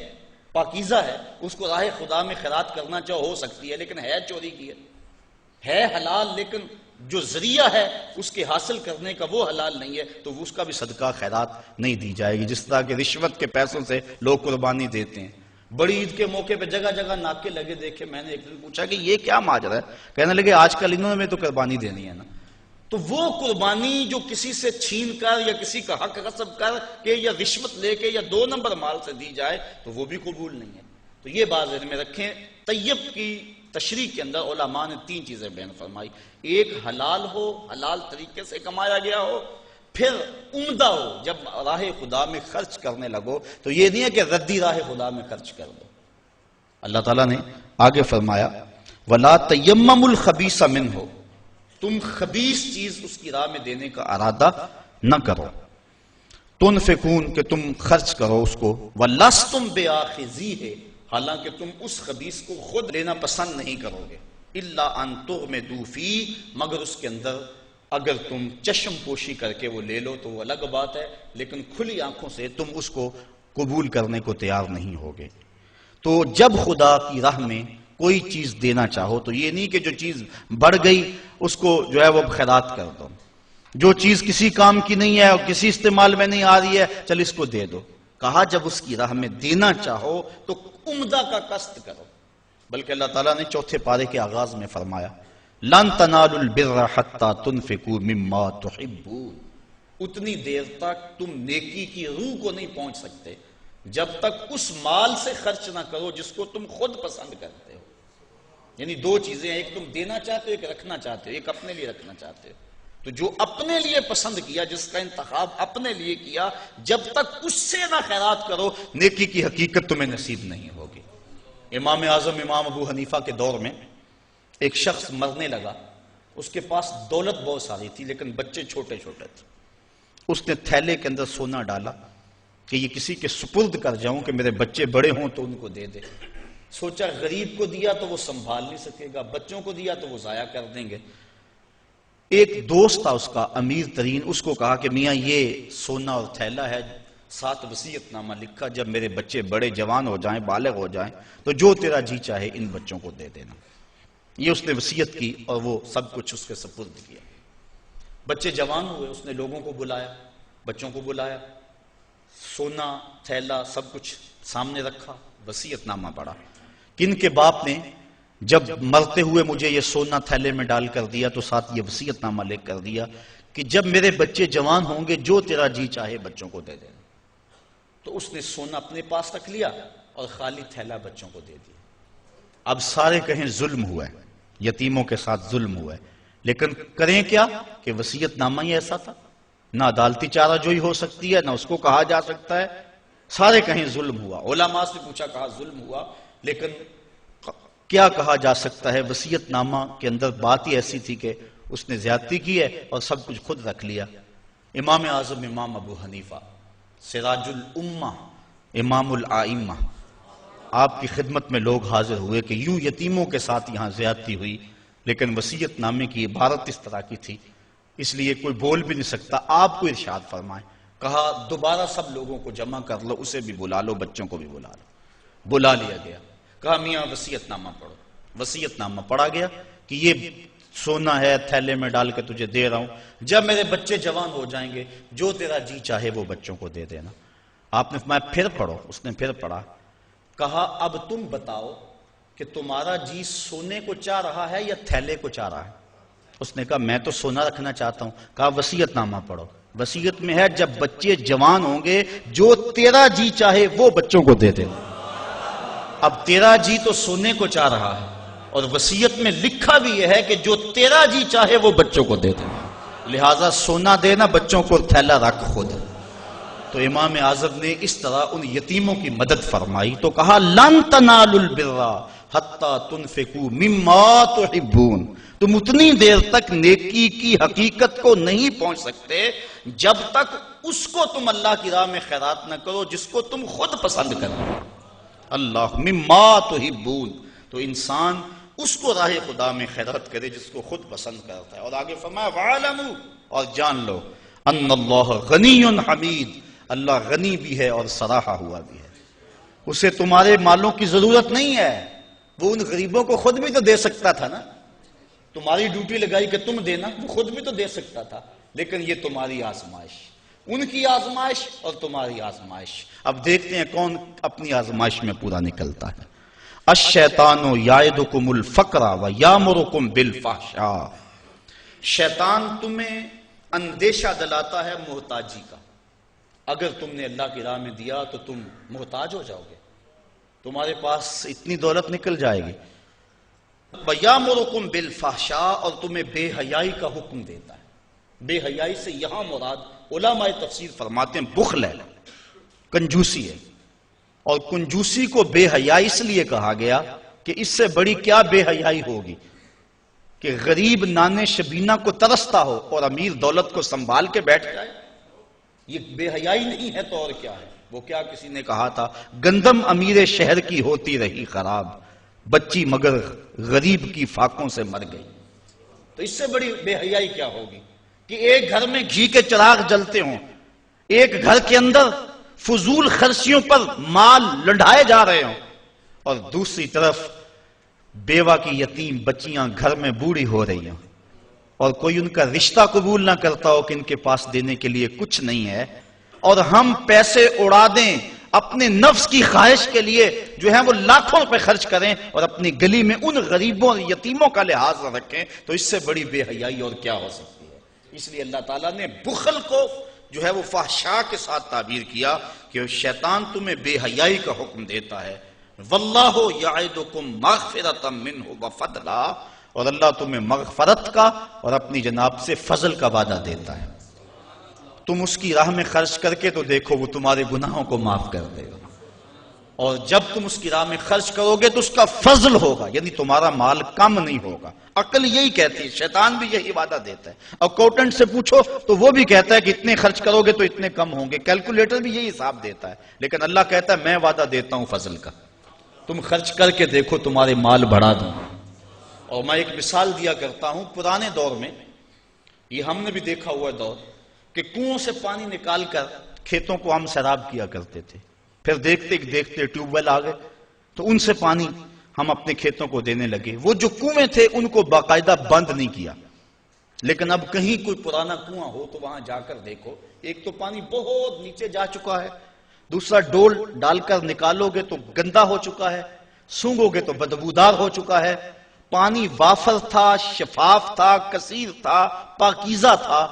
پاکیزہ ہے، اس کو راہ خدا میں خیرات کرنا چاہو ہو سکتی ہے، لیکن ہے چوری کی ہے حلال، لیکن جو ذریعہ ہے اس کے حاصل کرنے کا وہ حلال نہیں ہے، تو اس کا بھی صدقہ خیرات نہیں دی جائے گی۔ جس طرح کہ رشوت کے پیسوں سے لوگ قربانی دیتے ہیں، بڑی عید کے موقع پہ جگہ جگہ ناکے لگے دیکھے، میں نے ایک دن پوچھا کہ یہ کیا ماجرا ہے، کہنے لگے آج کل انہوں نے تو قربانی دینی ہے نا، تو وہ قربانی جو کسی سے چھین کر یا کسی کا حق غصب کر کے یا رشوت لے کے یا 2 نمبر مال سے دی جائے تو وہ بھی قبول نہیں ہے۔ تو یہ بات ذہن میں رکھیں، طیب کی تشریح کے اندر علماء نے 3 چیزیں بیان فرمائی، ایک حلال ہو، حلال طریقے سے کمایا گیا ہو، پھر عمدہ ہو، جب راہ خدا میں خرچ کرنے لگو تو یہ نہیں ہے کہ ردی راہ خدا میں خرچ کر دو۔ اللہ تعالیٰ نے آگے فرمایا وَلَا تَيَمَّمُوا الْخَبِيثَ مِنْهُ، تم خبیث چیز اس کی راہ میں دینے کا ارادہ نہ کرو، تنفقون کہ تم خرچ کرو اس کو، وَلَسْتُمْ بِآخِذِيهِ حالانکہ تم اس خبیث کو خود لینا پسند نہیں کرو گے، إِلَّا أَن تُغْمِضُوا فِيهِ مگر اس کے اندر اگر تم چشم پوشی کر کے وہ لے لو تو وہ الگ بات ہے، لیکن کھلی آنکھوں سے تم اس کو قبول کرنے کو تیار نہیں ہوگے۔ تو جب خدا کی راہ میں کوئی چیز دینا چاہو تو یہ نہیں کہ جو چیز بڑھ گئی اس کو جو ہے وہ خیرات کر دو، جو چیز کسی کام کی نہیں ہے اور کسی استعمال میں نہیں آ رہی ہے چل اس کو دے دو۔ کہا جب اس کی راہ میں دینا چاہو تو عمدہ کا قصد کرو، بلکہ اللہ تعالیٰ نے 4 پارے کے آغاز میں فرمایا لن تنالوا البر حتى تنفقوا مما تحبون، اتنی دیر تک تم نیکی کی روح کو نہیں پہنچ سکتے جب تک اس مال سے خرچ نہ کرو جس کو تم خود پسند کرتے ہو۔ یعنی 2 چیزیں ہیں، ایک تم دینا چاہتے ہو، ایک رکھنا چاہتے ہو، ایک اپنے لیے رکھنا چاہتے ہو۔ تو جو اپنے لیے پسند کیا، جس کا انتخاب اپنے لیے کیا، جب تک اس سے نہ خیرات کرو نیکی کی حقیقت تمہیں نصیب نہیں ہوگی۔ امام اعظم امام ابو حنیفہ کے دور میں ایک شخص مرنے لگا، اس کے پاس دولت بہت ساری تھی لیکن بچے چھوٹے چھوٹے تھے۔ اس نے تھیلے کے اندر سونا ڈالا کہ یہ کسی کے سپرد کر جاؤں کہ میرے بچے بڑے ہوں تو ان کو دے دے۔ سوچا غریب کو دیا تو وہ سنبھال نہیں سکے گا، بچوں کو دیا تو وہ ضائع کر دیں گے۔ ایک دوست تھا اس کا امیر ترین، اس کو کہا کہ میاں یہ سونا اور تھیلا ہے، ساتھ وصیت نامہ لکھا، جب میرے بچے بڑے جوان ہو جائیں، بالغ ہو جائیں تو جو تیرا جی چاہے ان بچوں کو دے دینا۔ یہ اس نے وصیت کی اور وہ سب کچھ اس کے سپرد کیا۔ بچے جوان ہوئے، اس نے لوگوں کو بلایا، بچوں کو بلایا، سونا تھیلا سب کچھ سامنے رکھا، وصیت نامہ پڑھا۔ کن کے باپ نے جب مرتے ہوئے مجھے یہ سونا تھیلے میں ڈال کر دیا تو ساتھ یہ وصیت نامہ لکھ کر دیا کہ جب میرے بچے جوان ہوں گے جو تیرا جی چاہے بچوں کو دے دینا. تو اس نے سونا اپنے پاس رکھ لیا اور خالی تھیلا بچوں کو دے دیا. اب سارے کہیں ظلم ہوا ہے، یتیموں کے ساتھ ظلم ہوا ہے، لیکن کریں کیا کہ وصیت نامہ ہی ایسا تھا، نہ عدالتی چارہ جوئی ہو سکتی ہے، نہ اس کو کہا جا سکتا ہے. سارے کہیں ظلم ہوا. علماء سے پوچھا، کہا ظلم ہوا، لیکن کیا کہا جا سکتا ہے؟ وصیت نامہ کے اندر بات ہی ایسی تھی کہ اس نے زیادتی کی ہے اور سب کچھ خود رکھ لیا. امام اعظم امام ابو حنیفہ سراج الامہ امام الائمہ، آپ کی خدمت میں لوگ حاضر ہوئے کہ یوں یتیموں کے ساتھ یہاں زیادتی ہوئی، لیکن وصیت نامے کی عبارت اس طرح کی تھی، اس لیے کوئی بول بھی نہیں سکتا. آپ کو ارشاد فرمائیں. کہا دوبارہ سب لوگوں کو جمع کر لو، اسے بھی بلا لو، بچوں کو بھی بلا لو. بلا لیا گیا. کہا میاں وصیت نامہ پڑھو. وصیت نامہ پڑھا گیا کہ یہ سونا ہے، تھیلے میں ڈال کے تجھے دے رہا ہوں، جب میرے بچے جوان ہو جائیں گے جو تیرا جی چاہے وہ بچوں کو دے دینا. آپ نے فرمایا پھر پڑھو. اس نے پھر پڑھا. کہا اب تم بتاؤ کہ تمہارا جی سونے کو چاہ رہا ہے یا تھیلے کو چاہ رہا ہے؟ اس نے کہا میں تو سونا رکھنا چاہتا ہوں. کہا وصیت نامہ پڑھو. وصیت میں ہے جب بچے جوان ہوں گے جو تیرا جی چاہے وہ بچوں کو دے دینا. اب تیرا جی تو سونے کو چاہ رہا ہے اور وصیت میں لکھا بھی یہ ہے کہ جو تیرا جی چاہے وہ بچوں کو دے دینا، لہٰذا سونا دینا، بچوں کو تھیلا رکھ خود. تو امام اعظم نے اس طرح ان یتیموں کی مدد فرمائی تو کہا لن تنالوا البر حتی تنفقوا مما تحبون، تم اتنی دیر تک نیکی کی حقیقت کو نہیں پہنچ سکتے جب تک اس کو تم اللہ کی راہ میں خیرات نہ کرو جس کو تم خود پسند کرو. اللہ مما تحبون، تو انسان اس کو راہ خدا میں خیرات کرے جس کو خود پسند کرتا ہے. اور آگے فرمایا وَعَلَمُوا، اور جان لو ان اللہ غنی حمید، اللہ غنی بھی ہے اور سراہا ہوا بھی ہے. اسے تمہارے مالوں کی ضرورت نہیں ہے، وہ ان غریبوں کو خود بھی تو دے سکتا تھا نا. تمہاری ڈیوٹی لگائی کہ تم دینا، وہ خود بھی تو دے سکتا تھا، لیکن یہ تمہاری آزمائش، ان کی آزمائش اور تمہاری آزمائش. اب دیکھتے ہیں کون اپنی آزمائش میں پورا نکلتا ہے. الشیطان یعدکم الفقر ویامرکم بالفحشاء، شیطان تمہیں اندیشہ دلاتا ہے محتاجی کا. اگر تم نے اللہ کی راہ میں دیا تو تم محتاج ہو جاؤ گے، تمہارے پاس اتنی دولت نکل جائے گی. وَيَأْمُرُكُمْ بِالْفَحْشَاءِ، اور تمہیں بے حیائی کا حکم دیتا ہے. بے حیائی سے یہاں مراد علماء تفسیر فرماتے ہیں بخل ہے، کنجوسی ہے. اور کنجوسی کو بے حیائی اس لیے کہا گیا کہ اس سے بڑی کیا بے حیائی ہوگی کہ غریب نانے شبینہ کو ترستا ہو اور امیر دولت کو سنبھال کے بیٹھ جائے. یہ بے حیائی نہیں ہے تو اور کیا ہے؟ وہ کیا کسی نے کہا تھا گندم امیر شہر کی ہوتی رہی خراب، بچی مگر غریب کی فاقوں سے مر گئی. تو اس سے بڑی بے حیائی کیا ہوگی کہ ایک گھر میں گھی کے چراغ جلتے ہوں، ایک گھر کے اندر فضول خرچیوں پر مال لنڈھائے جا رہے ہوں، اور دوسری طرف بیوہ کی یتیم بچیاں گھر میں بوڑھی ہو رہی ہوں اور کوئی ان کا رشتہ قبول نہ کرتا ہو کہ ان کے پاس دینے کے لیے کچھ نہیں ہے، اور ہم پیسے اڑا دیں اپنے نفس کی خواہش کے لیے جو ہے وہ لاکھوں روپے خرچ کریں اور اپنی گلی میں ان غریبوں اور یتیموں کا لحاظ نہ رکھیں، تو اس سے بڑی بے حیائی اور کیا ہو سکتی ہے. اس لیے اللہ تعالیٰ نے بخل کو جو ہے وہ فحشاء کے ساتھ تعبیر کیا کہ شیطان تمہیں بے حیائی کا حکم دیتا ہے. واللہ یعدکم مغفرۃ منہ وفضلا، اور اللہ تمہیں مغفرت کا اور اپنی جناب سے فضل کا وعدہ دیتا ہے. تم اس کی راہ میں خرچ کر کے تو دیکھو وہ تمہارے گناہوں کو معاف کر دے گا، اور جب تم اس کی راہ میں خرچ کرو گے تو اس کا فضل ہوگا، یعنی تمہارا مال کم نہیں ہوگا. عقل یہی کہتی ہے، شیطان بھی یہی وعدہ دیتا ہے. اکاؤنٹنٹ سے پوچھو تو وہ بھی کہتا ہے کہ اتنے خرچ کرو گے تو اتنے کم ہوں گے، کیلکولیٹر بھی یہی حساب دیتا ہے. لیکن اللہ کہتا ہے میں وعدہ دیتا ہوں فضل کا، تم خرچ کر کے دیکھو تمہارے مال بڑھا دوں. اور میں ایک مثال دیا کرتا ہوں، پرانے دور میں یہ ہم نے بھی دیکھا ہوا دور کہ کنووں سے پانی نکال کر کھیتوں کو ہم سیراب کیا کرتے تھے، پھر دیکھتے دیکھتے ٹیوب ویل آ گئے تو ان سے پانی ہم اپنے کھیتوں کو دینے لگے. وہ جو کنویں تھے ان کو باقاعدہ بند نہیں کیا، لیکن اب کہیں کوئی پرانا کنواں ہو تو وہاں جا کر دیکھو، ایک تو پانی بہت نیچے جا چکا ہے، دوسرا ڈول ڈال کر نکالو گے تو گندا ہو چکا ہے، سونگو گے تو بدبودار ہو چکا ہے. پانی وافر تھا، شفاف تھا، کثیر تھا، پاکیزہ تھا،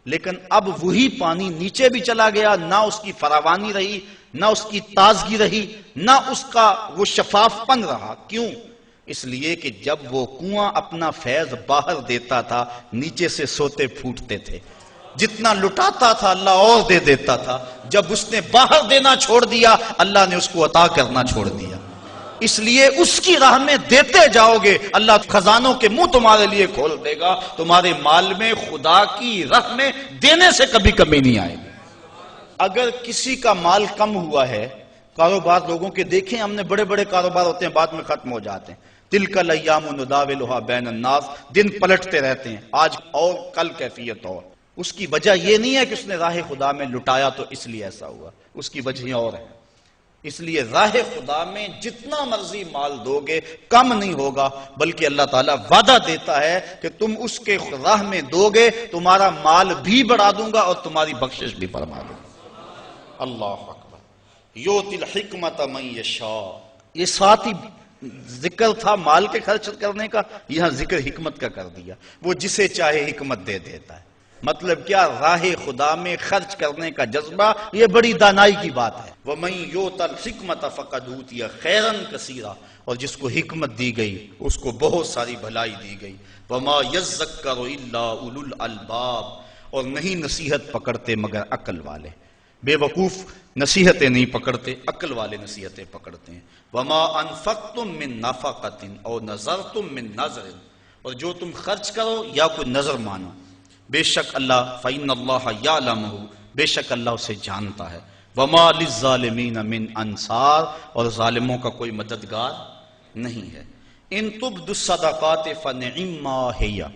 لیکن اب وہی پانی نیچے بھی چلا گیا، نہ اس کی فراوانی رہی، نہ اس کی تازگی رہی، نہ اس کا وہ شفاف پن رہا. کیوں؟ اس لیے کہ جب وہ کنواں اپنا فیض باہر دیتا تھا نیچے سے سوتے پھوٹتے تھے. جتنا لٹاتا تھا اللہ اور دے دیتا تھا. جب اس نے باہر دینا چھوڑ دیا اللہ نے اس کو عطا کرنا چھوڑ دیا. اس لیے اس کی راہ میں دیتے جاؤ گے اللہ خزانوں کے منہ تمہارے لیے کھول دے گا. تمہارے مال میں خدا کی راہ میں دینے سے کبھی کمی نہیں آئے گی. اگر کسی کا مال کم ہوا ہے، کاروبار لوگوں کے دیکھیں، ہم نے بڑے بڑے کاروبار ہوتے ہیں بعد میں ختم ہو جاتے ہیں. تلک الایام نداولها بین الناس، دن پلٹتے رہتے ہیں، آج اور کل کیفیت اور. اس کی وجہ یہ نہیں ہے کہ اس نے راہ خدا میں لٹایا تو اس لیے ایسا ہوا، اس کی وجہ اور ہے. اس لیے راہ خدا میں جتنا مرضی مال دو گے کم نہیں ہوگا، بلکہ اللہ تعالیٰ وعدہ دیتا ہے کہ تم اس کے راہ میں دو گے تمہارا مال بھی بڑھا دوں گا اور تمہاری بخشش بھی فرما دوں گا. اللہ اکبر. یؤتی الحکمت من یشاء. یہ ساتھ ہی ذکر تھا مال کے خرچ کرنے کا، یہاں ذکر حکمت کا کر دیا. وہ جسے چاہے حکمت دے دیتا ہے. مطلب کیا؟ راہ خدا میں خرچ کرنے کا جذبہ، یہ بڑی دانائی کی بات ہے. وَمَن يُؤْتَ الْحِكْمَةَ فَقَدْ أُوتِيَ خَيْرًا كَثِيرًا. اور جس کو حکمت دی گئی اس کو بہت ساری بھلائی دی گئی. وَمَا يَذَّكَّرُ إِلَّا أُولُو الْأَلْبَابِ. اور نہیں نصیحت پکڑتے مگر عقل والے. بے وقوف نصیحتیں نہیں پکڑتے، عقل والے نصیحتیں پکڑتے ہیں. وَمَا أَنفَقْتُم مِّن نَفَقَةٍ أَوْ نَذَرْتُم مِّن نَذْرٍ. اور جو تم خرچ کرو یا کوئی نظر مانو، بے شک اللہ فَإِنَّ اللَّهَ يَعْلَمُهُ، بے شک اللہ اسے جانتا ہے. وَمَا لِلظَّالِمِينَ مِنْ أَنصَارٍ. اور ظالموں کا کوئی مددگار نہیں ہے. إِن تُبْدُوا الصَّدَقَاتِ فَنِعِمَّا هِيَ.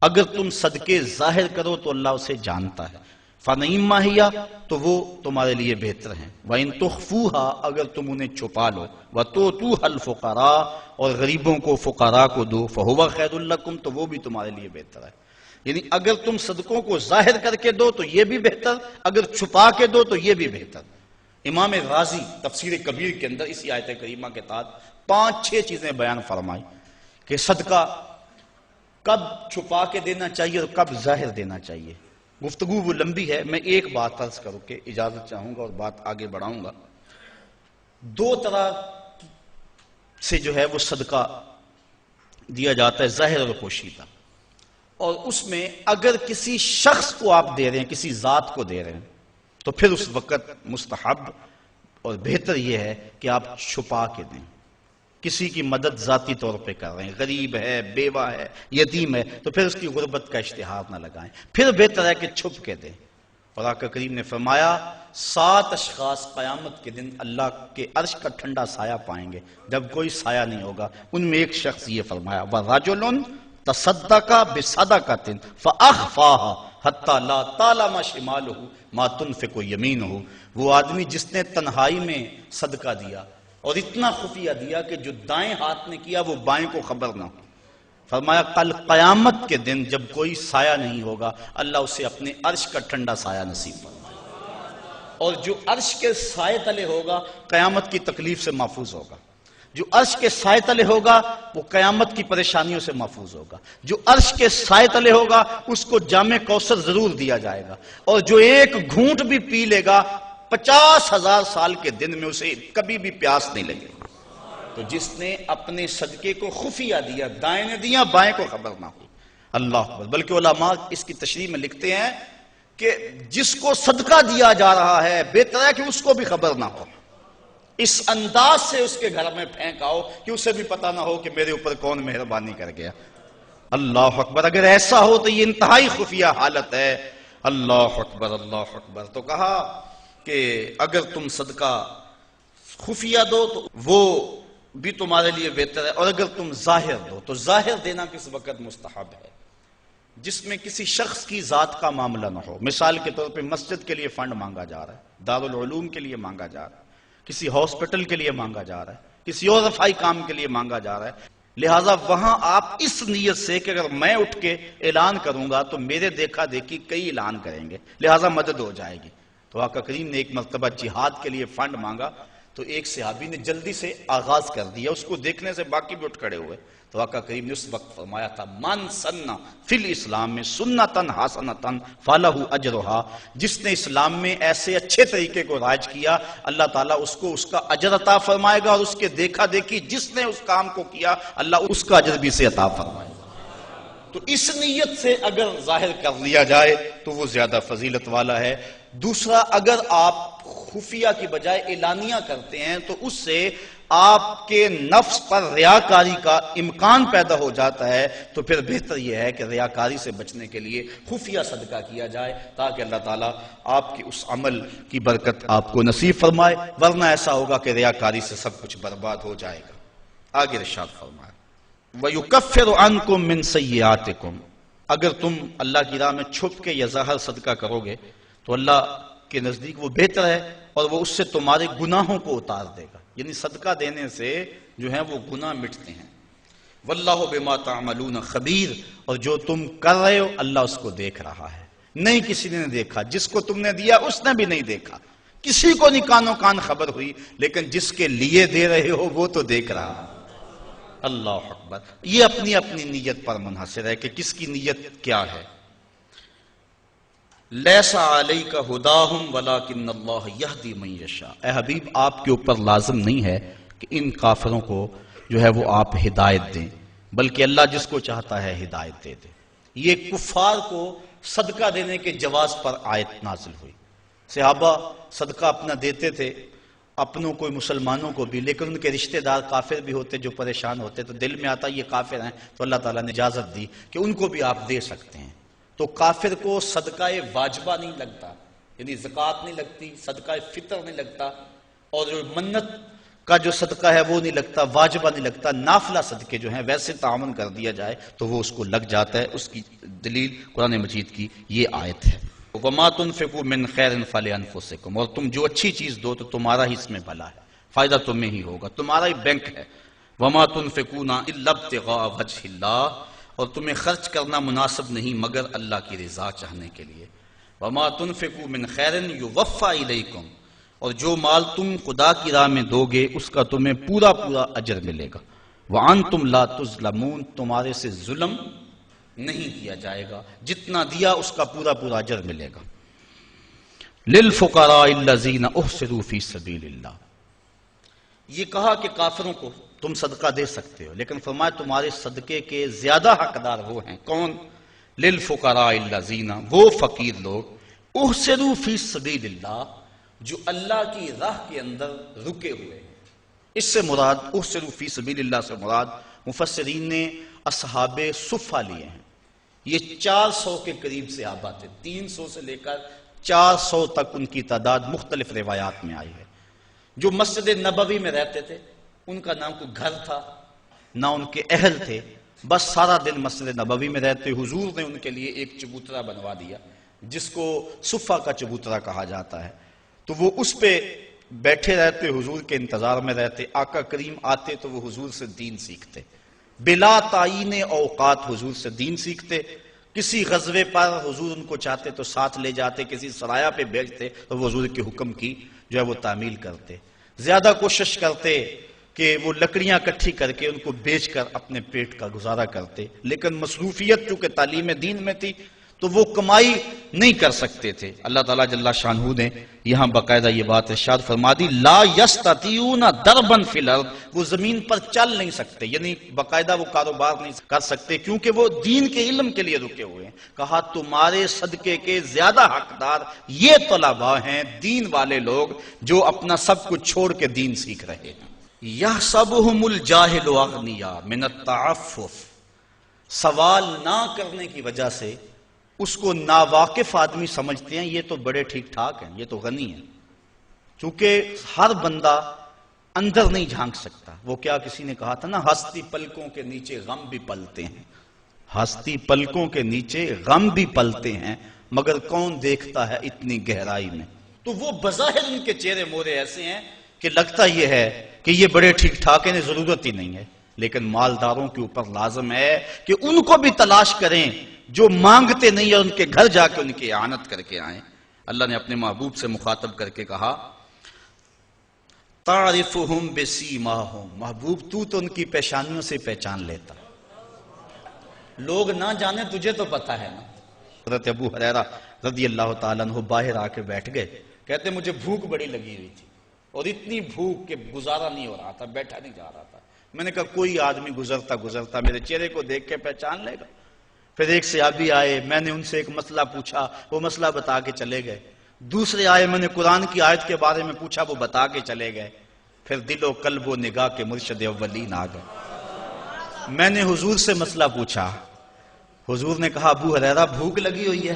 اگر تم صدقے ظاہر کرو تو اللہ اسے جانتا ہے. فَنِعِمَّا هِيَ، تو وہ تمہارے لیے بہتر ہیں. وَإِن تُخْفُوهَا، اگر تم انہیں چھپا لو. وَتُؤْتُوهَا الْفُقَرَاءَ، اور غریبوں کو فقراء کو دو. فَهُوَ خَيْرٌ لَكُمْ، تو وہ بھی تمہارے لیے بہتر ہے. یعنی اگر تم صدقوں کو ظاہر کر کے دو تو یہ بھی بہتر، اگر چھپا کے دو تو یہ بھی بہتر. امام غازی تفسیر کبیر کے اندر اسی آیت کریمہ کے تحت 5-6 چیزیں بیان فرمائی کہ صدقہ کب چھپا کے دینا چاہیے اور کب ظاہر دینا چاہیے. گفتگو وہ لمبی ہے، میں ایک بات عرض کروں کہ اجازت چاہوں گا اور بات آگے بڑھاؤں گا. 2 طرح سے جو ہے وہ صدقہ دیا جاتا ہے، ظاہر اور پوشیدہ. اور اس میں اگر کسی شخص کو آپ دے رہے ہیں، کسی ذات کو دے رہے ہیں، تو پھر اس وقت مستحب اور بہتر یہ ہے کہ آپ چھپا کے دیں. کسی کی مدد ذاتی طور پہ کر رہے ہیں، غریب ہے، بیوہ ہے، یتیم ہے، تو پھر اس کی غربت کا اشتہار نہ لگائیں. پھر بہتر ہے کہ چھپ کے دیں. اور آقا کریم نے فرمایا 7 اشخاص قیامت کے دن اللہ کے عرش کا ٹھنڈا سایہ پائیں گے جب کوئی سایہ نہیں ہوگا. ان میں ایک شخص یہ فرمایا وَرَجُلٌ تصدق بصدقۃ فاخفاها حتی لا تعلم شمالہ ما تنفق یمینہ. وہ آدمی جس نے تنہائی میں صدقہ دیا اور اتنا خفیہ دیا کہ جو دائیں ہاتھ نے کیا وہ بائیں کو خبر نہ ہو. فرمایا کل قیامت کے دن جب کوئی سایہ نہیں ہوگا اللہ اسے اپنے عرش کا ٹھنڈا سایہ نصیب فرمائے. اور جو عرش کے سائے تلے ہوگا قیامت کی تکلیف سے محفوظ ہوگا. جو عرش کے سائے تلے ہوگا وہ قیامت کی پریشانیوں سے محفوظ ہوگا. جو عرش کے سائے تلے ہوگا اس کو جام کوثر ضرور دیا جائے گا. اور جو ایک گھونٹ بھی پی لے گا 50,000 سال کے دن میں اسے کبھی بھی پیاس نہیں لگے. تو جس نے اپنے صدقے کو خفیہ دیا، دائیں نے دیا، بائیں کو خبر نہ ہو. اللہ اکبر. بلکہ علماء اس کی تشریح میں لکھتے ہیں کہ جس کو صدقہ دیا جا رہا ہے بہتر ہے کہ اس کو بھی خبر نہ ہو. اس انداز سے اس کے گھر میں پھینک آؤ کہ اسے بھی پتا نہ ہو کہ میرے اوپر کون مہربانی کر گیا. اللہ اکبر. اگر ایسا ہو تو یہ انتہائی خفیہ حالت ہے. اللہ اکبر اللہ اکبر. تو کہا کہ اگر تم صدقہ خفیہ دو تو وہ بھی تمہارے لیے بہتر ہے، اور اگر تم ظاہر دو تو ظاہر دینا کس وقت مستحب ہے جس میں کسی شخص کی ذات کا معاملہ نہ ہو. مثال کے طور پہ مسجد کے لیے فنڈ مانگا جا رہا ہے، دارالعلوم کے لیے مانگا جا رہا ہے، کسی ہاسپٹل کے لیے مانگا جا رہا ہے، کسی اور رفاہی کام کے لیے مانگا جا رہا ہے. لہٰذا وہاں آپ اس نیت سے کہ اگر میں اٹھ کے اعلان کروں گا تو میرے دیکھا دیکھی کئی اعلان کریں گے، لہٰذا مدد ہو جائے گی. تو آقا کریم نے ایک مرتبہ جہاد کے لیے فنڈ مانگا تو ایک صحابی نے جلدی سے آغاز کر دیا، اس کو دیکھنے سے باقی بھی اٹھ کھڑے ہوئے، تو آقا کریم نے اس وقت فرمایا تھا من سنہ فی الاسلام میں سنتن حسنتن فلہ اجرہا، جس نے اسلام میں ایسے اچھے طریقے کو رائج کیا اللہ تعالیٰ اس کو اس کا اجر عطا فرمائے گا، اور اس کے دیکھا دیکھی جس نے اس کام کو کیا اللہ اس کا اجر بھی سے عطا فرمائے گا۔ تو اس نیت سے اگر ظاہر کر لیا جائے تو وہ زیادہ فضیلت والا ہے۔ دوسرا، اگر آپ خفیہ کی بجائے اعلانیہ کرتے ہیں تو اس سے آپ کے نفس پر ریاکاری کا امکان پیدا ہو جاتا ہے، تو پھر بہتر یہ ہے کہ ریاکاری سے بچنے کے لیے خفیہ صدقہ کیا جائے تاکہ اللہ تعالیٰ آپ کے اس عمل کی برکت آپ کو نصیب فرمائے، ورنہ ایسا ہوگا کہ ریاکاری سے سب کچھ برباد ہو جائے گا۔ آگے ارشاد فرمایا وَيُكَفِّرُ عَنْكُم مِّن سَيِّئَاتِكُم، اگر تم اللہ کی راہ میں چھپ کے یا ظاہر صدقہ کرو گے تو اللہ کے نزدیک وہ بہتر ہے، اور وہ اس سے تمہارے گناہوں کو اتار دے گا، یعنی صدقہ دینے سے جو ہیں وہ گناہ مٹتے ہیں۔ وَاللَّهُ بِمَا تَعْمَلُونَ خَبِيرٌ، اور جو تم کر رہے ہو اللہ اس کو دیکھ رہا ہے، نہیں کسی نے دیکھا، جس کو تم نے دیا اس نے بھی نہیں دیکھا، کسی کو نہیں کانوں کان خبر ہوئی، لیکن جس کے لیے دے رہے ہو وہ تو دیکھ رہا ہے۔ اللہ اکبر۔ یہ اپنی اپنی نیت پر منحصر ہے کہ کس کی نیت کیا ہے۔ لیس علیک ہداہم ولکن اللہ یہدی من یشاء، اے حبیب آپ کے اوپر لازم نہیں ہے کہ ان کافروں کو جو ہے وہ آپ ہدایت دیں، بلکہ اللہ جس کو چاہتا ہے ہدایت دے دے۔ یہ کفار کو صدقہ دینے کے جواز پر آیت نازل ہوئی۔ صحابہ صدقہ اپنا دیتے تھے، اپنوں کو مسلمانوں کو بھی، لیکن ان کے رشتہ دار کافر بھی ہوتے جو پریشان ہوتے، تو دل میں آتا یہ کافر ہیں، تو اللہ تعالیٰ نے اجازت دی کہ ان کو بھی آپ دے سکتے ہیں۔ تو کافر کو صدقہ واجبہ نہیں لگتا، یعنی زکوٰۃ نہیں لگتی، صدقہ فطر نہیں لگتا، اور جو منت کا جو صدقہ ہے وہ نہیں لگتا، واجبہ نہیں لگتا، نافلہ صدقے جو ہیں ویسے تعاون کر دیا جائے تو وہ اس کو لگ جاتا ہے۔ اس کی دلیل قرآن مجید کی یہ آیت ہے۔ وَمَا تُنْفِقُوا مِنْ خَيْرٍ فَلِأَنفُسِكُمْ، اور تم جو اچھی چیز دو تو تمہارا ہی اس میں بھلا ہے، فائدہ تمہیں ہی ہوگا، تمہارا ہی بینک ہے۔ وَمَا تُنْفِقُونَ إِلَّا ابْتِغَاءَ وَجْهِ اللَّهِ، اور تمہیں خرچ کرنا مناسب نہیں مگر اللہ کی رضا چاہنے کے لیے۔ وَمَا تُنْفِقُوا مِنْ خَيْرٍ يُوَفَّى إِلَيْكُمْ، اور جو مال تم خدا کی راہ میں دو گے اس کا تمہیں پورا پورا اجر ملے گا۔ وَأَنْتُمْ لَا تُظْلَمُونَ، تمہارے سے ظلم نہیں کیا جائے گا، جتنا دیا اس کا پورا پورا اجر ملے گا۔ لِلْفُقَرَاءِ الَّذِينَ أُحْصِرُوا فِي سَبِيلِ اللَّهِ، یہ کہا کہ کافروں کو تم صدقہ دے سکتے ہو، لیکن فرمایا تمہارے صدقے کے زیادہ حقدار وہ ہیں، کون؟ لِلْفُقَرَاءِ الَّذِينَ، وہ فقیر لوگ، احسروا فی سبیل اللہ، جو اللہ کی راہ کے اندر رکے ہوئے ہیں۔ اس سے مراد احسروا فی سبیل اللہ سے مراد مفسرین نے اصحاب صفہ لیے ہیں۔ یہ 400 کے قریب صحابہ تھے، 300 سے لے کر 400 تک ان کی تعداد مختلف روایات میں آئی ہے، جو مسجد نبوی میں رہتے تھے۔ ان کا نہ کوئی گھر تھا نہ ان کے اہل تھے، بس سارا دن مسجد نبوی میں رہتے۔ حضور نے ان کے لیے ایک چبوترا بنوا دیا جس کو صفہ کا چبوترا کہا جاتا ہے، تو وہ اس پہ بیٹھے رہتے، حضور کے انتظار میں رہتے۔ آقا کریم آتے تو وہ حضور سے دین سیکھتے، بلا تعین اوقات حضور سے دین سیکھتے۔ کسی غزوے پر حضور ان کو چاہتے تو ساتھ لے جاتے، کسی سرایہ پہ بھیجتے تو وہ حضور کے حکم کی جو ہے وہ تعمیل کرتے۔ زیادہ کوشش کرتے کہ وہ لکڑیاں اکٹھی کر کے ان کو بیچ کر اپنے پیٹ کا گزارا کرتے، لیکن مصروفیت چونکہ تعلیم دین میں تھی تو وہ کمائی نہیں کر سکتے تھے۔ اللہ تعالیٰ جل شانہ نے یہاں باقاعدہ یہ بات ارشاد فرما دی، لا یستطیعون ضربا فی الارض، وہ زمین پر چل نہیں سکتے، یعنی باقاعدہ وہ کاروبار نہیں کر سکتے کیونکہ وہ دین کے علم کے لیے رکے ہوئے ہیں۔ کہا تمہارے صدقے کے زیادہ حقدار یہ طلباء ہیں، دین والے لوگ جو اپنا سب کچھ چھوڑ کے دین سیکھ رہے ہیں۔ یحسبہم الجاہل اغنیاء من التعفف، سوال نہ کرنے کی وجہ سے اس کو ناواقف آدمی سمجھتے ہیں یہ تو بڑے ٹھیک ٹھاک ہیں، یہ تو غنی ہیں، چونکہ ہر بندہ اندر نہیں جھانک سکتا۔ وہ کیا کسی نے کہا تھا نا، ہستی پلکوں کے نیچے غم بھی پلتے ہیں، ہستی پلکوں کے نیچے غم بھی پلتے ہیں، مگر کون دیکھتا ہے اتنی گہرائی میں۔ تو وہ بظاہر ان کے چہرے مورے ایسے ہیں کہ لگتا یہ ہے کہ یہ بڑے ٹھیک ٹھاک ہیں، ضرورت ہی نہیں ہے، لیکن مالداروں کے اوپر لازم ہے کہ ان کو بھی تلاش کریں جو مانگتے نہیں، اور ان کے گھر جا کے ان کی اعانت کر کے آئیں۔ اللہ نے اپنے محبوب سے مخاطب کر کے کہا تعرفہم بسیماہم، محبوب تو ان کی پیشانیوں سے پہچان لیتا، لوگ نہ جانے تجھے تو پتا ہے نا۔ حضرت ابو ہریرہ رضی اللہ تعالیٰ عنہ باہر آ کے بیٹھ گئے، کہتے مجھے بھوک بڑی لگی ہوئی تھی اور اتنی بھوک کہ گزارا نہیں ہو رہا تھا، بیٹھا نہیں جا رہا تھا۔ میں نے کہا کوئی آدمی گزرتا میرے چہرے کو دیکھ کے پہچان لے گا۔ پھر ایک صحابی آئے، میں نے ان سے ایک مسئلہ پوچھا، وہ مسئلہ بتا کے چلے گئے۔ دوسرے آئے، میں نے قرآن کی آیت کے بارے میں پوچھا، وہ بتا کے چلے گئے۔ پھر دل و قلب و نگاہ کے مرشد اولین آ گئے۔ میں نے حضور سے مسئلہ پوچھا، حضور نے کہا ابو ہریرہ بھوک لگی ہوئی ہے؟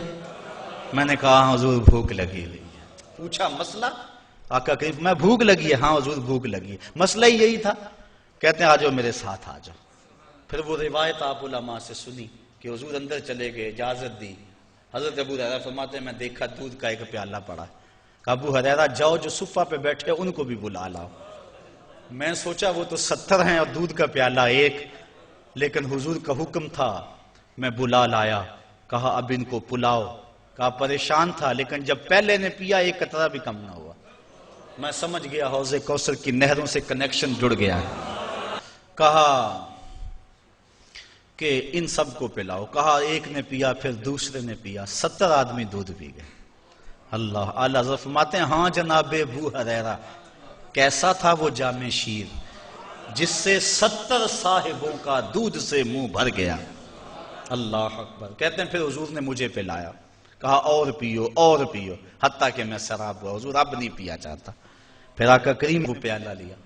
میں نے کہا ہاں حضور بھوک لگی ہوئی ہے۔ پوچھا مسئلہ؟ آقا کریم میں بھوک لگی ہے؟ ہاں حضور بھوک لگی ہے۔ مسئلہ ہی یہی تھا؟ کہتے ہیں آ جاؤ میرے ساتھ آ جاؤ۔ پھر وہ روایت آپ علماء سے سنی کہ حضور اندر چلے گئے، اجازت دی۔ حضرت ابو ہریرہ فرماتے ہیں میں دیکھا دودھ کا ایک پیالہ پڑا، کہا ابو ہریرہ جاؤ جو صفہ پہ بیٹھے ان کو بھی بلا لاؤ۔ میں سوچا وہ تو 70 ہیں اور دودھ کا پیالہ ایک، لیکن حضور کا حکم تھا، میں بلا لایا، کہا اب ان کو پلاؤ۔ کہا پریشان تھا لیکن جب پہلے نے پیا ایک قطرہ بھی کم نہ ہوا۔ میں سمجھ گیا حوض کوثر کی نہروں سے کنیکشن جڑ گیا ہے۔ کہا کہ ان سب کو پلاؤ، کہا ایک نے پیا پھر دوسرے نے پیا، 70 آدمی دودھ پی گئے۔ اللہ اعلیٰ حضرت فرماتے ہیں ہاں جناب ابو ہریرہ کیسا تھا وہ جام شیر جس سے 70 صاحبوں کا دودھ سے منہ بھر گیا۔ اللہ اکبر۔ کہتے ہیں پھر حضور نے مجھے پلایا، کہا اور پیو اور پیو، حتیٰ کہ میں سراب ہوا، حضور اب نہیں پیا چاہتا۔ پھر آقا کریم کو پیالہ لیا۔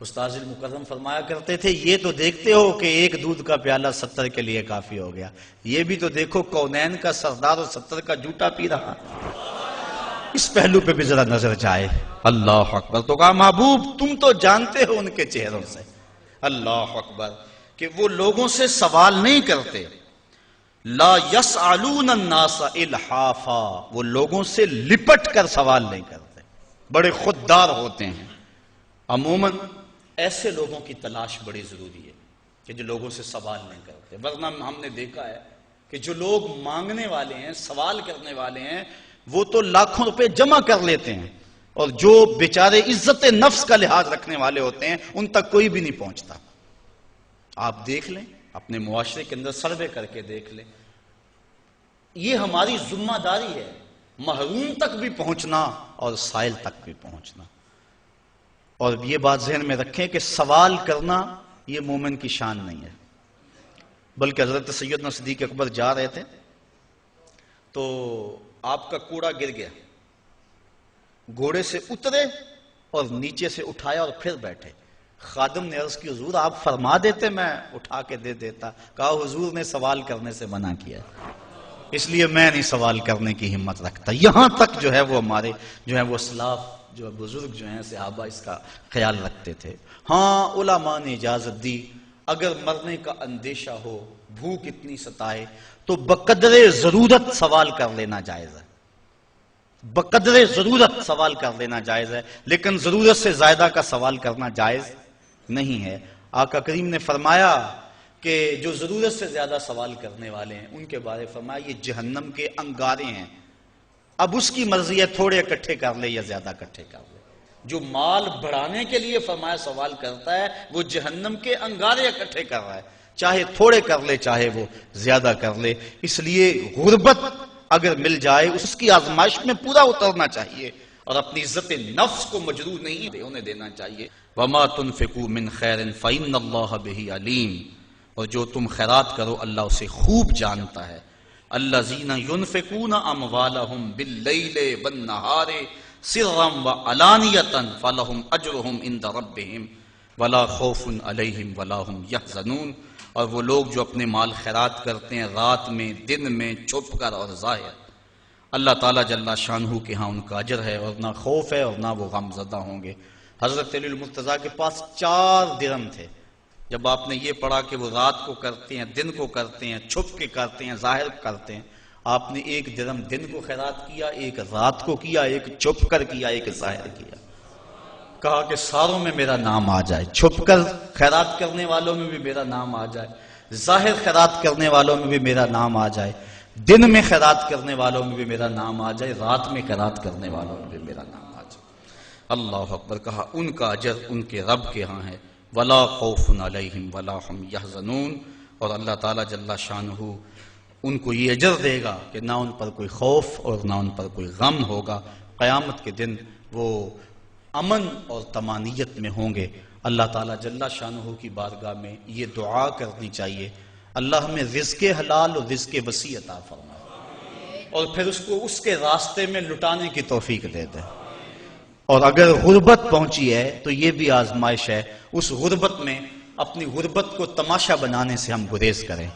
استاذ المکرم فرمایا کرتے تھے یہ تو دیکھتے ہو کہ ایک دودھ کا پیالہ 70 کے لیے کافی ہو گیا، یہ بھی تو دیکھو کونین کا سردار اور 70 کا جوٹا پی رہا، اس پہلو پہ بھی ذرا نظر جائے۔ اللہ اکبر۔ تو کہا محبوب تم تو جانتے ہو ان کے چہروں سے، اللہ اکبر، کہ وہ لوگوں سے سوال نہیں کرتے، لا یسألون الناس الحافا، وہ لوگوں سے لپٹ کر سوال نہیں کرتے، بڑے خوددار ہوتے ہیں۔ عموماً ایسے لوگوں کی تلاش بڑی ضروری ہے کہ جو لوگوں سے سوال نہیں کرتے، ورنہ ہم نے دیکھا ہے کہ جو لوگ مانگنے والے ہیں، سوال کرنے والے ہیں، وہ تو لاکھوں روپے جمع کر لیتے ہیں، اور جو بیچارے عزت نفس کا لحاظ رکھنے والے ہوتے ہیں ان تک کوئی بھی نہیں پہنچتا۔ آپ دیکھ لیں اپنے معاشرے کے اندر سروے کر کے دیکھ لیں، یہ ہماری ذمہ داری ہے محروم تک بھی پہنچنا اور سائل تک بھی پہنچنا۔ اور یہ بات ذہن میں رکھیں کہ سوال کرنا یہ مومن کی شان نہیں ہے، بلکہ حضرت سیدنا صدیق اکبر جا رہے تھے تو آپ کا کوڑا گر گیا، گھوڑے سے اترے اور نیچے سے اٹھایا اور پھر بیٹھے۔ خادم نے عرض کی حضور آپ فرما دیتے میں اٹھا کے دے دیتا۔ کہا حضور نے سوال کرنے سے منع کیا، اس لیے میں نہیں سوال کرنے کی ہمت رکھتا۔ یہاں تک جو ہے وہ ہمارے جو ہے وہ اسلاف جو بزرگ جو ہیں صحابہ اس کا خیال رکھتے تھے۔ ہاں علماء نے اجازت دی اگر مرنے کا اندیشہ ہو، بھوک اتنی ستائے تو بقدر ضرورت سوال کر لینا جائز ہے، بقدر ضرورت سوال کر لینا جائز ہے، لیکن ضرورت سے زیادہ کا سوال کرنا جائز نہیں ہے۔ آقا کریم نے فرمایا کہ جو ضرورت سے زیادہ سوال کرنے والے ہیں ان کے بارے فرمایا یہ جہنم کے انگارے ہیں، اب اس کی مرضی ہے تھوڑے اکٹھے کر لے یا زیادہ اکٹھے کر لے۔ جو مال بڑھانے کے لیے فرمایا سوال کرتا ہے وہ جہنم کے انگارے اکٹھے کر رہا ہے، چاہے تھوڑے کر لے چاہے وہ زیادہ کر لے۔ اس لیے غربت اگر مل جائے اس کی آزمائش میں پورا اترنا چاہیے اور اپنی عزت نفس کو مجروح نہیں ہونے دینا چاہیے۔ وَمَا تُنْفِقُوا مِنْ خَيْرٍ فَإِنَّ اللَّهَ بِهِ عَلِيمٌ، اور جو تم خیرات کرو اللہ اسے خوب جانتا ہے۔ الَّذِينَ يُنْفِقُونَ أَمْوَالَهُمْ بِاللَّيْلِ وَالنَّهَارِ سِرًّا وَعَلَانِيَةً فَلَهُمْ أَجْرُهُمْ عِنْدَ رَبِّهِمْ وَلَا خَوْفٌ عَلَيْهِمْ وَلَا هُمْ يَحْزَنُونَ، اور وہ لوگ جو اپنے مال خیرات کرتے ہیں رات میں دن میں چھپ کر اور ظاہر، اللہ تعالیٰ جل شانہ کے ہاں ان کا اجر ہے اور نہ خوف ہے اور نہ وہ غم زدہ ہوں گے۔ حضرت علی المرتضیٰ کے پاس 4 درہم تھے، جب آپ نے یہ پڑھا کہ وہ رات کو کرتے ہیں دن کو کرتے ہیں چھپ کے کرتے ہیں ظاہر کرتے ہیں، آپ نے 1 درہم دن کو خیرات کیا، 1 رات کو کیا، 1 چھپ کر کیا، 1 ظاہر کیا۔ کہا کہ ساروں میں میرا نام آ جائے، چھپ کر خیرات کرنے والوں میں بھی میرا نام آ جائے، ظاہر خیرات کرنے والوں میں بھی میرا نام آ جائے، دن میں خیرات کرنے والوں میں بھی میرا نام آ جائے، رات میں خیرات کرنے والوں میں بھی میرا نام آ جائے۔ اللہ اکبر کہا، ان کا اجر ان کے رب کے ہاں ہے، ولا خوف علیہم ولا ہم یحزنون، اور اللہ تعالیٰ جل شانہ ان کو یہ اجر دے گا کہ نہ ان پر کوئی خوف اور نہ ان پر کوئی غم ہوگا، قیامت کے دن وہ امن اور طمانینت میں ہوں گے۔ اللہ تعالیٰ جل شانہ کی بارگاہ میں یہ دعا کرنی چاہیے، اللہ ہمیں رزق حلال اور رزق وسیع عطا فرمائے اور پھر اس کو اس کے راستے میں لٹانے کی توفیق دے دے۔ اور اگر غربت پہنچی ہے تو یہ بھی آزمائش ہے، اس غربت میں اپنی غربت کو تماشا بنانے سے ہم گریز کریں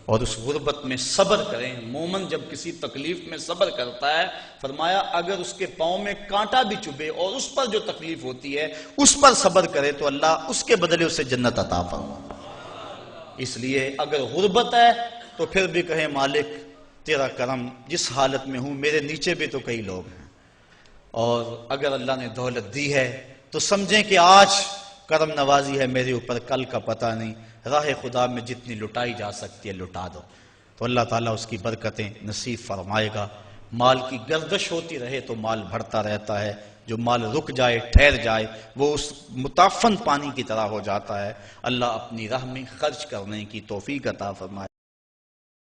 اور اس غربت میں صبر کریں۔ مومن جب کسی تکلیف میں صبر کرتا ہے، فرمایا اگر اس کے پاؤں میں کانٹا بھی چبھے اور اس پر جو تکلیف ہوتی ہے اس پر صبر کرے تو اللہ اس کے بدلے اسے جنت عطا فرمائے۔ اس لیے اگر غربت ہے تو پھر بھی کہیں مالک تیرا کرم، جس حالت میں ہوں میرے نیچے بھی تو کئی لوگ ہیں، اور اگر اللہ نے دولت دی ہے تو سمجھیں کہ آج کرم نوازی ہے میرے اوپر، کل کا پتہ نہیں، راہ خدا میں جتنی لٹائی جا سکتی ہے لٹا دو، تو اللہ تعالیٰ اس کی برکتیں نصیب فرمائے گا۔ مال کی گردش ہوتی رہے تو مال بڑھتا رہتا ہے، جو مال رک جائے ٹھہر جائے وہ اس متعفن پانی کی طرح ہو جاتا ہے۔ اللہ اپنی راہ میں خرچ کرنے کی توفیق عطا فرمائے۔